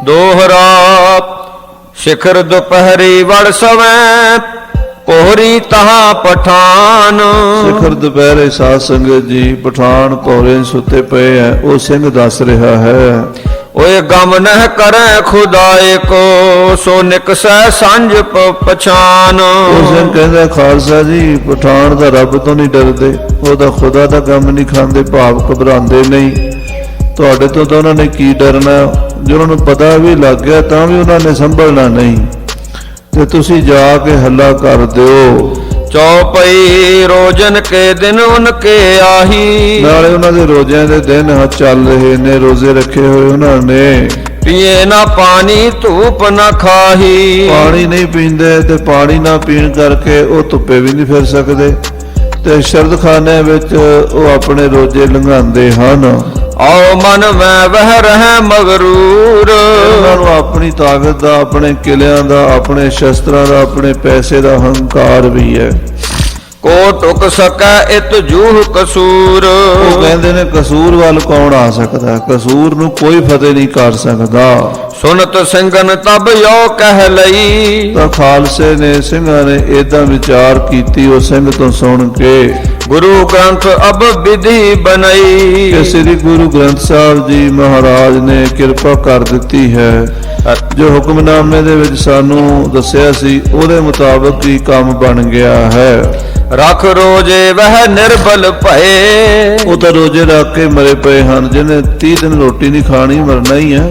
दोहरा शिखर दोपहरी वड़ सवै पोहरी तहा पठान। ਸਿਖਰ ਦੁਪਹਿਰੇ ਸਾਧ ਸੰਗਤ ਜੀ ਪਠਾਨ ਪੌਰੇ ਸੁੱਤੇ ਪਏ ਹੈ। ਉਹ ਸਿੰਘ ਦੱਸ ਰਿਹਾ ਹੈ, ओए गम नह करे खुदाए को सो निकसै सांझ पछान। ਉਹ ਸਿੰਘ ਕਹਿੰਦਾ ਖਾਲਸਾ ਜੀ ਪਠਾਨ ਦਾ ਰੱਬ ਤੋਂ ਨਹੀਂ ਡਰਦੇ, ਉਹਦਾ ਖੁਦਾ ਦਾ ਗਮ ਨਹੀਂ ਖਾਂਦੇ, ਭਾਵ ਘਬਰਾਉਂਦੇ ਨਹੀਂ। ਤੁਹਾਡੇ ਤੋਂ ਤਾਂ ਉਹਨਾਂ ਨੇ ਕੀ ਡਰਨਾ, ਜੇ ਉਹਨਾਂ ਨੂੰ ਪਤਾ ਵੀ ਲੱਗ ਗਿਆ ਤਾਂ ਵੀ ਉਹਨਾਂ ਨੇ ਸੰਭਲਣਾ ਨਹੀਂ, ਤੇ ਤੁਸੀਂ ਜਾ ਕੇ ਹੱਲਾ ਕਰ ਦਿਓ। ਚੌਪਈ ਰੋਜਨ ਕੇ ਦਿਨ ਉਨਕੇ ਆਹੀ। ਨਾਲੇ ਉਹਨਾਂ ਦੇ ਰੋਜ਼ਿਆਂ ਦੇ ਦਿਨ ਚੱਲ ਰਹੇ ਨੇ, ਰੋਜ਼ੇ ਰੱਖੇ ਹੋਏ ਉਹਨਾਂ ਨੇ। ਪੀਏ ਨਾ ਪਾਣੀ ਧੂਪ ਨਾ ਖਾਹੀ। ਪਾਣੀ ਨਹੀਂ ਪੀਂਦੇ ਤੇ ਪਾਣੀ ਨਾ ਪੀਣ ਕਰਕੇ ਉਹ ਧੁੱਪੇ ਵੀ ਨਹੀਂ ਫਿਰ ਸਕਦੇ, ਤੇ ਸ਼ਰਦਖਾਨੇ ਵਿੱਚ ਉਹ ਆਪਣੇ ਰੋਜ਼ੇ ਲੰਘਾਉਂਦੇ ਹਨ। ਆਓ ਮਨ ਮੈਂ ਵਹਿ ਰਹਿ ਮਗਰੂਰ। ਉਹਨਾਂ ਨੂੰ ਆਪਣੀ ਤਾਕਤ ਦਾ, ਆਪਣੇ ਕਿਲਿਆਂ ਦਾ, ਆਪਣੇ ਸ਼ਸਤਰਾਂ ਦਾ, ਆਪਣੇ ਪੈਸੇ ਦਾ ਹੰਕਾਰ ਵੀ ਹੈ। ਕੋ ਟੁਕ ਸਕੈ ਇਤ ਜੂਹ ਕਸੂਰ। ਉਹ ਕਹਿੰਦੇ ਨੇ ਕਸੂਰ ਵੱਲ ਕੌਣ ਆ ਸਕਦਾ, ਕਸੂਰ ਨੂੰ ਕੋਈ ਫਤਿਹ ਨਹੀਂ ਕਰ ਸਕਦਾ। ਸੁਨਤ ਸਿੰਘਨ ਤਬ ਯੋ ਕਹਿ ਲਈ। ਤਾਂ ਖਾਲਸੇ ਨੇ, ਸਿੰਘਾਂ ਨੇ ਏਦਾਂ ਵਿਚਾਰ ਕੀਤੀ ਉਹ ਸਿੰਘ ਤੋਂ ਸੁਣ ਕੇ, ਗੁਰੂ ਗ੍ਰੰਥ ਅਬ ਵਿਧੀ ਬਣਾਈ। ਕਿ ਸ੍ਰੀ ਗੁਰੂ ਗ੍ਰੰਥ ਸਾਹਿਬ ਜੀ ਮਹਾਰਾਜ ਨੇ ਕਿਰਪਾ ਕਰ ਦਿੱਤੀ ਹੈ। ਜੋ ਹੁਕਮਨਾਮੇ ਦੇ ਵਿੱਚ ਸਾਨੂੰ ਦੱਸਿਆ ਸੀ ਉਹਦੇ ਮੁਤਾਬਕ ਹੀ ਕੰਮ ਬਣ ਗਿਆ ਹੈ। ਰੱਖ ਰੋਜੇ ਵਹਿ ਨਿਰਬਲ ਭਏ। ਉਹ ਤਾਂ ਰੋਜ਼ੇ ਰੱਖ ਕੇ ਮਰੇ ਪਏ ਹਨ। ਜਿਹਨੇ 30 ਦਿਨ ਰੋਟੀ ਨਹੀਂ ਖਾਣੀ ਮਰਨਾ ਹੀ ਹੈ,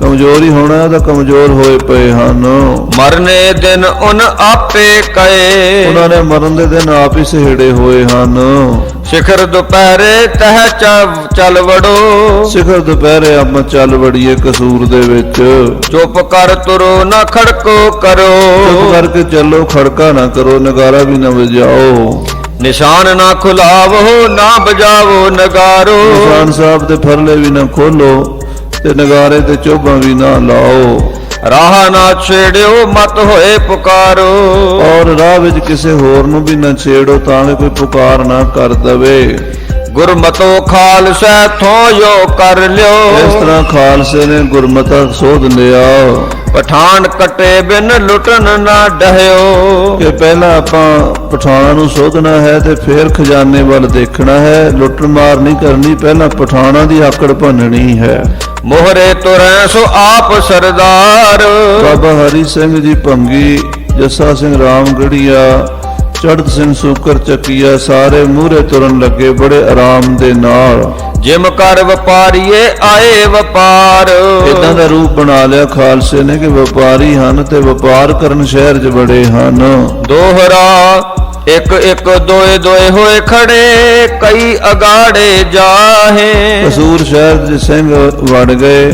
ਕਮਜ਼ੋਰ ਹੀ ਹੋਣਾ, ਤਾਂ ਕਮਜ਼ੋਰ ਹੋਏ ਪਏ ਹਨ। ਮਰਨੇ ਦਿਨ ਉਨ ਆਪੇ ਕਏ। ਉਹਨਾਂ ਨੇ ਮਰਨ ਦੇ ਦਿਨ ਆਪ ਹੀ ਸਹੇੜੇ ਹੋਏ ਹਨ। ਸਿਖਰ ਦੁਪਹਿਰੇ ਤਹ ਚੱਲ ਵੜੋ। ਸਿਖਰ ਦੁਪਹਿਰੇ ਆਪਾਂ ਚੱਲ ਵੜੀਏ ਕਸੂਰ ਦੇ ਵਿੱਚ। ਚੁੱਪ ਕਰ ਤੁਰੋ ਨਾ ਖੜਕੋ ਕਰੋ। ਚੁੱਪ ਕਰਕੇ ਚੱਲੋ, ਖੜਕਾ ਨਾ ਕਰੋ, ਨਗਾਰਾ ਵੀ ਨਾ ਵਜਾਓ। ਨਿਸ਼ਾਨ ਨਾ ਖੁਲਾਵੋ ਨਾ ਬਜਾਵੋ ਨਗਾਰੋ। ਨਿਸ਼ਾਨ ਸਾਹਿਬ ਦੇ ਫਰਲੇ ਵੀ ਨਾ ਖੋਲੋ ਤੇ ਨਗਾਰੇ ਤੇ ਚੋਭਾਂ ਵੀ ਨਾ ਲਾਓ। ਰਾਹ ਨਾ ਛੇੜਿਓ ਮਤ ਹੋਏ ਪੁਕਾਰੋ। ਔਰ ਰਾਹ ਵਿੱਚ ਕਿਸੇ ਹੋਰ ਨੂੰ ਵੀ ਨਾ ਛੇੜੋ ਤਾਂ ਕਿ ਕੋਈ ਪੁਕਾਰ ਨਾ ਕਰ ਦਵੇ। ਗੁਰਮਤੋ ਖਾਲਸਾ ਥੋਂ ਯੋ ਕਰ ਲਿਓ। ਇਸ ਤਰ੍ਹਾਂ ਖਾਲਸੇ ਨੇ ਗੁਰਮਤਾ ਸੋਧ ਲਿਆ। ਪਠਾਨ ਕਟੇ ਬਿਨ ਲੁੱਟਣ ਨਾ ਡਹਿਓ। ਕਿ ਪਹਿਲਾਂ ਆਪਾਂ ਪਠਾਨਾਂ ਨੂੰ ਸੋਧਣਾ ਹੈ ਤੇ ਫਿਰ ਖਜ਼ਾਨੇ ਵੱਲ ਦੇਖਣਾ ਹੈ। ਲੁੱਟ ਮਾਰ ਨਹੀਂ ਕਰਨੀ, ਪਹਿਲਾਂ ਪਠਾਨਾਂ ਦੀ ਆਕੜ ਭੰਨਣੀ ਹੈ। ਮੋਹਰੇ ਤੁਰੈ ਸੋ ਆਪ ਸਰਦਾਰ। ਬਾਬਾ ਹਰੀ ਸਿੰਘ ਜੀ ਭੰਗੀ, ਜੱਸਾ ਸਿੰਘ ਰਾਮਗੜੀਆ, ਚੜ੍ਹਤ ਸਿੰਘ ਸੂਕਰ ਚੱਕੀਆ ਸਾਰੇ ਮੂਹਰੇ ਤੁਰਨ ਲੱਗੇ ਬੜੇ ਆਰਾਮ ਦੇ ਨਾਲ। ਜਿਮ ਕਰ ਵਪਾਰੀਏ ਆਏ ਵਪਾਰ। ਇਦਾਂ ਦਾ ਰੂਪ ਬਣਾ ਲਿਆ ਖਾਲਸੇ ਨੇ ਕਿ ਵਪਾਰੀ ਹਨ ਤੇ ਵਪਾਰ ਕਰਨ ਸ਼ਹਿਰ 'ਚ ਬੜੇ ਹਨ। ਦੋਹਰਾ ਇੱਕ ਇੱਕ ਦੋਏ ਦੋਏ ਹੋਏ ਖੜੇ ਕਈ ਅਗਾੜੇ ਜਾਹੇ। ਕਸੂਰ ਸ਼ਹਿਰ ਦੇ ਸਿੰਘ ਵੜ ਗਏ,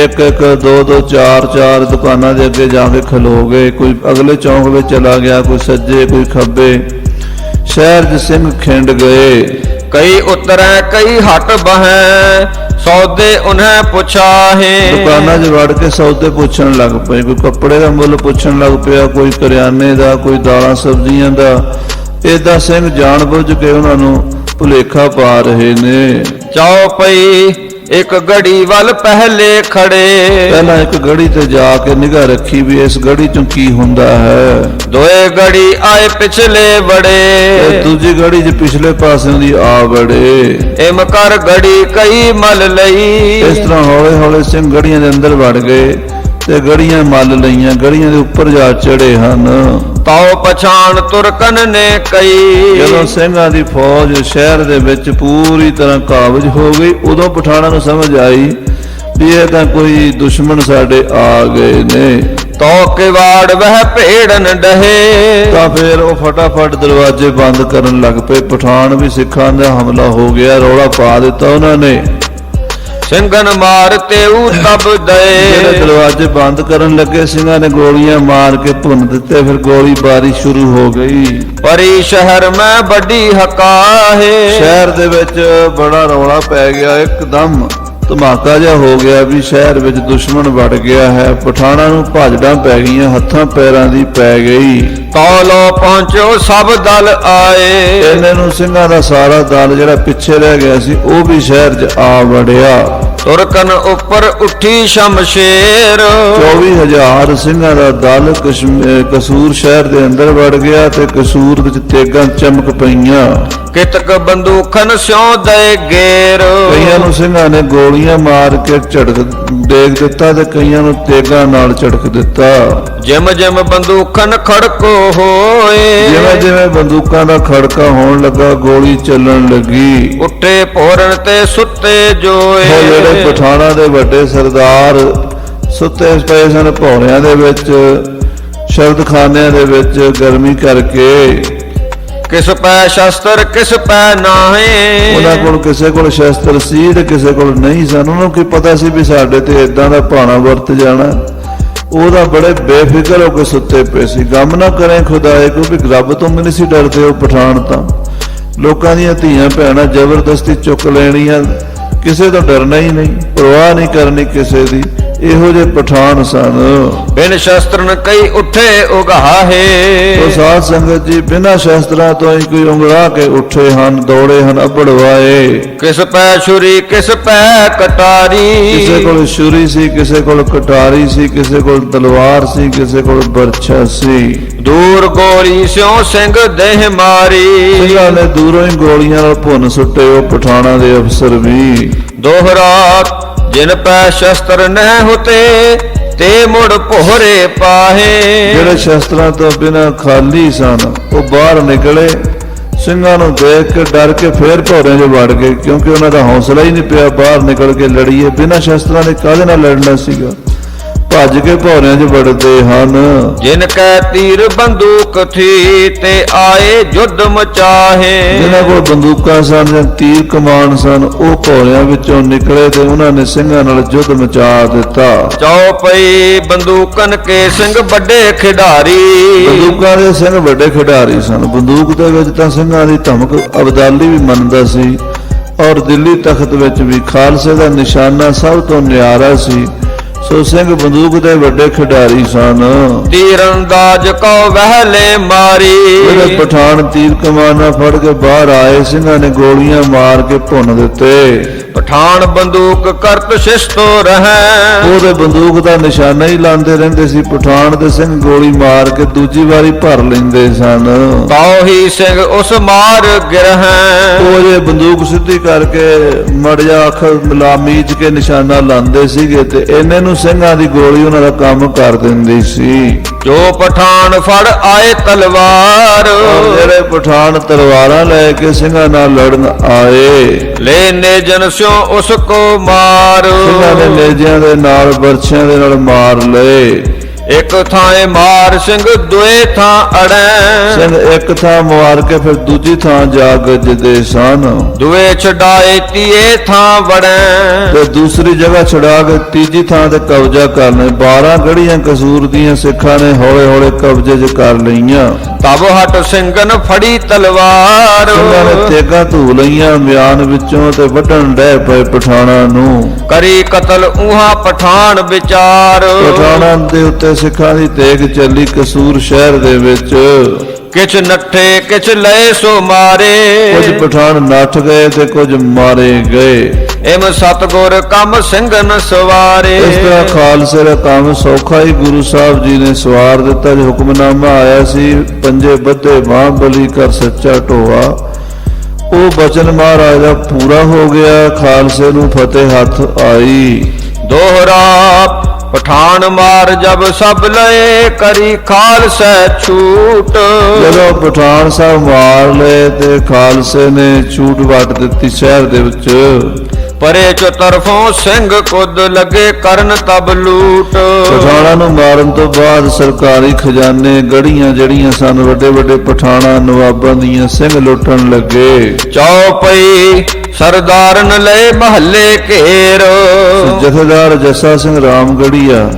ਇੱਕ ਇੱਕ ਦੋ ਦੋ ਚਾਰ ਚਾਰ ਦੁਕਾਨਾਂ ਦੇ ਅੱਗੇ ਜਾ ਕੇ ਖਲੋ ਗਏ। ਕੋਈ ਅਗਲੇ ਚੌਂਕ ਵਿੱਚ ਚਲਾ ਗਿਆ, ਕੋਈ ਸੱਜੇ ਕੋਈ ਖੱਬੇ। ਸ਼ਹਿਰ ਦੇ ਸਿੰਘ ਖਿੰਡ ਗਏ। ਕਈ ਉਤਰੈ ਕਈ ਹਟ ਬਹੈ ਸੌਦੇ ਉਨ੍ਹੈ ਪੁਛਾਹੇ। ਦੁਕਾਨਾਂ 'ਚ ਵੜ ਕੇ ਸੌਦੇ ਪੁੱਛਣ ਲੱਗ ਪਏ। ਕੋਈ ਕੱਪੜੇ ਦਾ ਮੁੱਲ ਪੁੱਛਣ ਲੱਗ ਪਿਆ, ਕੋਈ ਕਰਿਆਨੇ ਦਾ, ਕੋਈ ਦਾਲਾਂ ਸਬਜ਼ੀਆਂ ਦਾ। ਏਦਾਂ ਸਿੰਘ ਜਾਣ ਬੁੱਝ ਕੇ ਉਹਨਾਂ ਨੂੰ ਭੁਲੇਖਾ ਪਾ ਰਹੇ ਨੇ। ਚਾਉ ਪਈ ਇੱਕ ਗੜੀ ਵੱਲ ਪਹਿਲੇ ਖੜੇ। ਪਹਿਲਾਂ ਇੱਕ ਗੜੀ ਤੇ ਜਾ ਕੇ ਨਿਗਾਹ ਰੱਖੀ ਵੀ ਇਸ ਗੜੀ ਚੋਂ ਕੀ ਹੁੰਦਾ ਹੈ। ਦੋਏ ਗੜੀ ਆਏ ਪਿਛਲੇ ਬੜੇ। ਦੂਜੀ ਗੜੀ 'ਚ ਪਿਛਲੇ ਪਾਸਿਓਂ ਦੀ ਆ ਵੜੇ। ਇਮ ਕਰ ਗੜੀ ਕਈ ਮਲ ਲਈ। ਇਸ ਤਰ੍ਹਾਂ ਹੌਲੇ ਹੌਲੇ ਸਿੰਘ ਗੜੀਆਂ ਦੇ ਅੰਦਰ ਵੜ ਗਏ ਤੇ ਗੜੀਆਂ ਮੱਲ ਲਈਆਂ, ਗੜੀਆਂ ਦੇ ਉੱਪਰ ਜਾ ਚੜੇ ਹਨ। ਤਾਉ ਪਛਾਣ ਤੁਰਕਨ ਨੇ ਕਈ। ਜਦੋਂ ਸਿੰਘਾਂ ਦੀ ਫੌਜ ਸ਼ਹਿਰ ਦੇ ਵਿੱਚ ਪੂਰੀ ਤਰ੍ਹਾਂ ਕਾਬਜ ਹੋ ਗਈ, ਉਦੋਂ ਪਠਾਣਾਂ ਨੂੰ ਸਮਝ ਆਈ ਵੀ ਇਹ ਤਾਂ ਕੋਈ ਦੁਸ਼ਮਣ ਸਾਡੇ ਆ ਗਏ ਨੇ। ਤੋ ਕਿਵਾੜ ਵਹਿ ਭੇੜਨ ਡਹੇ। ਤਾਂ ਫਿਰ ਉਹ ਫਟਾਫਟ ਦਰਵਾਜ਼ੇ ਬੰਦ ਕਰਨ ਲੱਗ ਪਏ। ਪਠਾਨ ਵੀ ਸਿੱਖਾਂ ਦਾ ਹਮਲਾ ਹੋ ਗਿਆ, ਰੌਲਾ ਪਾ ਦਿੱਤਾ ਉਹਨਾਂ ਨੇ। ਸਿੰਘਨ ਮਾਰ ਤੇ ਉਹ ਤਬ ਜਿਹੜੇ ਦਏ। ਦਰਵਾਜ਼ੇ ਬੰਦ ਕਰਨ ਲੱਗੇ ਸਿੰਘਾਂ ਨੇ ਗੋਲੀਆਂ ਮਾਰ ਕੇ ਭੁੰਨ ਦਿੱਤੇ। ਫਿਰ ਗੋਲੀਬਾਰੀ ਸ਼ੁਰੂ ਹੋ ਗਈ। ਪਰੀ ਸ਼ਹਿਰ ਮੈਂ ਵੱਡੀ ਹਕਾਹੇ। ਸ਼ਹਿਰ ਦੇ ਵਿੱਚ ਬੜਾ ਰੌਲਾ ਪੈ ਗਿਆ, ਇੱਕਦਮ ਧਮਾਕਾ ਜਿਹਾ ਹੋ ਗਿਆ ਵੀ ਸ਼ਹਿਰ ਵਿੱਚ ਦੁਸ਼ਮਣ ਵੜ ਗਿਆ ਹੈ। ਪਠਾਣਾਂ ਨੂੰ ਭਾਜੜਾਂ ਪੈ ਗਈਆਂ, ਹੱਥਾਂ ਪੈਰਾਂ ਦੀ ਪੈ ਗਈ। ਤੌਲੋ ਪਹੁੰਚੋ ਸਭ ਦਲ ਆਏ। ਇਹਨੇ ਨੂੰ ਸਿੰਘਾਂ ਦਾ ਸਾਰਾ ਦਲ ਜਿਹੜਾ ਪਿੱਛੇ ਰਹਿ ਗਿਆ ਸੀ ਉਹ ਵੀ ਸ਼ਹਿਰ 'ਚ ਆ ਵੜਿਆ। ਤੁਰਕਨ ਉੱਪਰ ਉੱਠੀ ਸ਼ਮਸ਼ੇਰ। 24,000 ਸਿੰਘਾਂ ਦਾ ਦਲ ਕਸੂਰ ਸ਼ਹਿਰ ਦੇ ਅੰਦਰ ਵੜ ਗਿਆ ਤੇ ਕਸੂਰ ਵਿੱਚ ਤੇਗਾਂ ਚਮਕ ਪਈਆਂ। ਕਿਤਕ ਬੰਦੂਖਨ ਸਿਉ ਦਏ ਗੇਰ। ਕਈਆਂ ਨੂੰ ਸਿੰਘਾਂ ਨੇ ਗੋਲੀਆਂ ਮਾਰ ਕੇ ਝੜਕ ਡੇਗ ਦਿੱਤਾ ਤੇ ਕਈਆਂ ਨੂੰ ਤੇਗਾਂ ਨਾਲ ਝੜਕ ਦਿੱਤਾ। ਜਿਮ ਜਿਮ ਬੰਦੂਖਨ ਖੜਕੋ ਹੋਏ। ਜਿਵੇਂ ਜਿਵੇਂ ਬੰਦੂਕਾਂ ਦਾ ਖੜਕਾ ਹੋਣ ਲੱਗਾ ਗੋਲੀ ਚੱਲਣ ਲੱਗੀ। ਉੱਠੇ ਭੋਰਨ ਤੇ ਸੁੱਤੇ ਜੋਏ। ਉਹ ਜਿਹੜੇ ਪਠਾਣਾ ਦੇ ਵੱਡੇ ਸਰਦਾਰ ਸੁੱਤੇ ਪਏ ਸਨ ਭੌਰਿਆਂ ਦੇ ਵਿੱਚ, ਸ਼ਬਦਖਾਨਿਆਂ ਦੇ ਵਿੱਚ ਗਰਮੀ ਕਰਕੇ। ਕਿਸ ਪੈ ਸ਼ਸਤਰ ਕਿਸ ਪੈ ਨਾਹੀਂ। ਉਹਨਾਂ ਕੋਲ ਕਿਸੇ ਕੋਲ ਸ਼ਸਤਰ ਸੀ ਤੇ ਕਿਸੇ ਕੋਲ ਨਹੀਂ ਸਨ। ਉਹਨੂੰ ਕੀ ਪਤਾ ਸੀ ਵੀ ਸਾਡੇ ਤੇ ਇਦਾਂ ਦਾ ਭਾਣਾ ਵਰਤ ਜਾਣਾ। ਉਹਦਾ ਬੜੇ ਬੇਫਿਕਰ ਹੋ ਕੇ ਸੁੱਤੇ ਪਏ ਸੀ। ਗਮ ਨਾ ਕਰੇ ਖੁਦਾਏ, ਕਿਉਂਕਿ ਰੱਬ ਤੋਂ ਵੀ ਨਹੀਂ ਸੀ ਡਰਦੇ ਉਹ ਪਠਾਨ ਤਾਂ। ਲੋਕਾਂ ਦੀਆਂ ਧੀਆਂ ਭੈਣਾਂ ਜ਼ਬਰਦਸਤੀ ਚੁੱਕ ਲੈਣੀਆਂ, ਕਿਸੇ ਤੋਂ ਡਰਨਾ ਹੀ ਨਹੀਂ, ਪਰਵਾਹ ਨਹੀਂ ਕਰਨੀ ਕਿਸੇ ਦੀ। ਇਹੋ ਜਿਹੇ ਪਠਾਨ ਸਨ। ਬਿਨ ਸ਼ਸਤਰਨ ਕਈ ਉੱਠੇ ਉਗਾਹੇ। ਉਹ ਸਾਧ ਸੰਗਤ ਜੀ ਬਿਨਾਂ ਸ਼ਸਤਰਾਂ ਤੋਂ ਹੀ ਕੋਈ ਉਂਗਲਾ ਕੇ ਉੱਠੇ ਹਨ, ਦੌੜੇ ਹਨ, ਅਬੜਵਾਏ। ਕਿਸ ਪੈ ਛੁਰੀ ਕਿਸ ਪੈ ਕਟਾਰੀ। ਕਿਸੇ ਕੋਲ ਛੁਰੀ ਸੀ, ਕਿਸੇ ਕੋਲ ਕਟਾਰੀ ਸੀ, ਕਿਸੇ ਕੋਲ ਤਲਵਾਰ ਸੀ, ਕਿਸੇ ਕੋਲ ਬਰਛਾ ਸੀ। ਦੂਰ ਗੋਲੀ ਸਿਉ ਸਿੰਘ ਦੇਹ ਮਾਰੀ। ਸਿੰਘਾਂ ਨੇ ਦੂਰੋਂ ਹੀ ਗੋਲੀਆਂ ਨਾਲ ਭੁੰਨ ਸੁੱਟੇ ਉਹ ਪਠਾਣਾ ਦੇ ਅਫਸਰ ਵੀ। ਦੋਹਰਾ ਜਿਨ ਪੈ ਸ਼ਸਤਰ ਨਹਿ ਹੁਤੇ ਤੇ ਮੁੜ ਭੋਰੇ ਪਾਹੇ। ਜਿਹੜੇ ਸ਼ਸਤਰਾਂ ਤੋਂ ਬਿਨਾਂ ਖਾਲੀ ਸਨ ਉਹ ਬਾਹਰ ਨਿਕਲੇ। ਸਿੰਘਾਂ ਨੂੰ ਦੇਖ ਕੇ ਡਰ ਕੇ ਫੇਰ ਭੌਰਿਆਂ 'ਚ ਵੜ ਗਏ, ਕਿਉਂਕਿ ਉਹਨਾਂ ਦਾ ਹੌਸਲਾ ਹੀ ਨਹੀਂ ਪਿਆ ਬਾਹਰ ਨਿਕਲ ਕੇ ਲੜੀਏ। ਬਿਨਾਂ ਸ਼ਸਤਰਾਂ ਦੇ ਕਾਹਦੇ ਨਾਲ ਲੜਨਾ ਸੀਗਾ। ਭੱਜ ਕੇ ਭੌਰਿਆਂ 'ਚ ਵੜਦੇ ਹਨ। ਜਿਨ ਕੈ ਤੀਰ ਬੰਦੂਕ ਥੀ ਤੇ ਆਏ ਜੁੱਧ ਮਚਾਹੇ। ਜਿਨ੍ਹਾਂ ਕੋਲ ਬੰਦੂਕਾਂ ਸਨ ਜਾਂ ਤੀਰ ਕਮਾਨ ਸਨ ਉਹ ਭੌਰਿਆਂ ਵਿੱਚੋਂ ਨਿਕਲੇ ਤੇ ਉਹਨਾਂ ਨੇ ਸਿੰਘਾਂ ਨਾਲ ਯੁੱਧ ਮਚਾ ਦਿੱਤਾ। ਚੌਪਈ ਬੰਦੂਕਨ ਕੇ ਸਿੰਘ ਵੱਡੇ ਖਿਡਾਰੀ। ਬੰਦੂਕਾਂ ਦੇ ਸਿੰਘ ਵੱਡੇ ਖਿਡਾਰੀ ਸਨ। ਬੰਦੂਕ ਦੇ ਵਿੱਚ ਤਾਂ ਸਿੰਘਾਂ ਦੀ ਧਮਕ ਅਬਦਾਲੀ ਵੀ ਮੰਨਦਾ ਸੀ, ਔਰ ਦਿੱਲੀ ਤਖਤ ਵਿੱਚ ਵੀ ਖਾਲਸੇ ਦਾ ਨਿਸ਼ਾਨਾ ਸਭ ਤੋਂ ਨਿਆਰਾ ਸੀ। ਸੋ ਸਿੰਘ ਬੰਦੂਕ ਦੇ ਵੱਡੇ ਖਿਡਾਰੀ ਸਨ। ਤੀਰੰਦਾਜ਼ ਕੋ ਵਹਿਲੇ ਮਾਰੀ। ਜਿਹੜੇ ਪਠਾਨ ਤੀਰ ਕਮਾਨਾਂ ਫੜ ਕੇ ਬਾਹਰ ਆਏ, ਸਿੰਘਾਂ ਨੇ ਗੋਲੀਆਂ ਮਾਰ ਕੇ ਭੁੰਨ ਦਿੱਤੇ। ਪਠਾਨ ਬੰਦੂਕ ਕਰਤ ਸ਼ਿਸ਼ਤੋ ਰਹਿ। ਉਹਦੇ ਬੰਦੂਕ ਦਾ ਨਿਸ਼ਾਨਾ ਹੀ ਲਾਉਂਦੇ ਰਹਿੰਦੇ ਸੀ। ਪਠਾਨ ਦੇ ਸਿੰਘ ਗੋਲੀ ਮਾਰ ਕੇ ਦੂਜੀ ਵਾਰੀ ਭਰ ਲੈਂਦੇ ਸਨ। ਤਾਉ ਹੀ ਸਿੰਘ ਉਸ ਮਾਰ ਗਿਰਹਿ। ਉਹ ਜੇ ਬੰਦੂਕ ਸਿੱਧੀ ਕਰਕੇ ਮੜਿਆ ਅੱਖ ਮਿਲਾ ਮੀਚ ਕੇ ਨਿਸ਼ਾਨਾ ਲਾਉਂਦੇ ਸੀਗੇ ਤੇ ਇਹਨੇ ਨੂੰ ਸਿੰਘਾਂ ਦੀ ਗੋਲੀ ਉਹਨਾਂ ਦਾ ਕੰਮ ਕਰ ਦਿੰਦੀ ਸੀ। ਜੋ ਪਠਾਨ ਫੜ ਆਏ ਤਲਵਾਰ। ਜਿਹੜੇ ਪਠਾਨ ਤਲਵਾਰਾਂ ਲੈ ਕੇ ਸਿੰਘਾਂ ਨਾਲ ਲੜਨ ਆਏ, ਲੈ ਨੇ ਜਨ ਸਿਓ ਉਸ ਕੋ ਮਾਰ। ਸਿੰਘਾਂ ਨੇ ਨੇਜਿਆਂ ਦੇ ਨਾਲ ਬਰਛਿਆਂ ਦੇ ਨਾਲ ਮਾਰ ਲਏ। ਇੱਕ ਥਾਂ ਮਾਰ ਸਿੰਘ ਦੋਏ ਥਾਂ ਅੜੈ। ਸਿੰਘ ਇੱਕ ਥਾਂ ਮਾਰ ਕੇ ਫਿਰ ਦੂਜੀ ਥਾਂ ਜਾ ਗੱਜਦੇ ਸਨ। ਦੋਏ ਛਡਾਏ ਤੀਏ ਥਾਂ ਵੜੈ। ਤੇ ਦੂਸਰੀ ਜਗ੍ਹਾ ਛੁਡਾ ਕੇ ਤੀਜੀ ਥਾਂ ਤੇ ਕਬਜ਼ਾ ਕਰਨੇ। 12 ਗੜੀਆਂ ਕਸੂਰ ਦੀਆਂ ਸਿੱਖਾਂ ਨੇ ਹੌਲੇ ਹੌਲੇ ਕਬਜ਼ੇ 'ਚ ਕਰ ਲਈਆਂ। ਤਬ ਹਟ ਸਿੰਘਨ ਫੜੀ ਤਲਵਾਰ। ਸਿੰਘਾਂ ਨੇ ਤੇਗਾਂ ਧੂ ਲਈਆਂ ਮਿਆਨ ਵਿੱਚੋਂ ਤੇ ਵੱਢਣ ਡੈ ਪਏ ਪਠਾਣਾਂ ਨੂੰ। ਕਰੀ ਕਤਲ ਉਹਾ ਪਠਾਨ ਵਿਚਾਰ। ਪਠਾਣਾਂ ਦੇ ਉੱਤੇ ਸਿੱਖਾਂ ਦੀ ਤੇਗ ਚੱਲੀ ਕਸੂਰ ਸ਼ਹਿਰ ਦੇ ਵਿੱਚ। ਕਿਛ ਨੱਠੇ ਕਿਛ ਲਏ ਸੋ ਮਾਰੇ। ਕੁਝ ਪਠਾਨ ਨੱਠ ਗਏ ਤੇ ਕੁਝ ਮਾਰੇ ਗਏ। ਇਮ ਸਤਗੁਰ ਕੰਮ ਸਿੰਘਨ ਸਵਾਰੇ। ਇਸ ਤਰ੍ਹਾਂ ਖਾਲਸੇ ਦਾ ਕੰਮ ਸੌਖਾ ਹੀ ਗੁਰੂ ਸਾਹਿਬ ਜੀ ਨੇ ਸਵਾਰ ਦਿੱਤਾ। ਜੋ ਹੁਕਮਨਾਮਾ ਆਇਆ ਸੀ ਪੰਜੇ ਬੱਧੇ ਬਾਂਹ ਬਲੀ ਕਰ ਸੱਚਾ ਢੋਆ, ਉਹ ਬਚਨ ਮਹਾਰਾਜ ਦਾ ਪੂਰਾ ਹੋ ਗਿਆ। ਖਾਲਸੇ ਨੂੰ ਫਤਿਹ ਹੱਥ ਆਈ। ਦੋਹਰਾ ਪਠਾਨ ਮਾਰ ਜਬ ਸਭ ਲਏ ਕਰੀ ਖਾਲਸਾ ਛੂਟ। ਜਦੋਂ ਪਠਾਨ ਸਾਹਿਬ ਮਾਰ ਲਏ ਤੇ ਖਾਲਸੇ ਨੇ ਛੂਟ ਵੱਟ ਦਿੱਤੀ ਸ਼ਹਿਰ ਦੇ ਵਿੱਚ। ਪਰੇ ਚੋ ਤਰਫੋਂ ਸਿੰਘ ਕੁੱਦ ਲੱਗੇ ਕਰਨ ਤਬ ਲੂਟ। ਪਠਾਨਾਂ ਨੂੰ ਮਾਰਨ ਤੋਂ ਬਾਅਦ ਸਰਕਾਰੀ ਖਜ਼ਾਨੇ ਗੜੀਆਂ ਜਿਹੜੀਆਂ ਸਨ ਵੱਡੇ ਵੱਡੇ ਪਠਾਨਾਂ ਨਵਾਬਾਂ ਦੀਆਂ ਸਿੰਘ ਲੁੱਟਣ ਲੱਗੇ। ਚੌਪਈ ਸਰਦਾਰਨ ਲਏ ਮਹੱਲੇ ਘੇਰ। ਜਥੇਦਾਰ ਜੱਸਾ ਸਿੰਘ ਰਾਮਗੜੀਆ,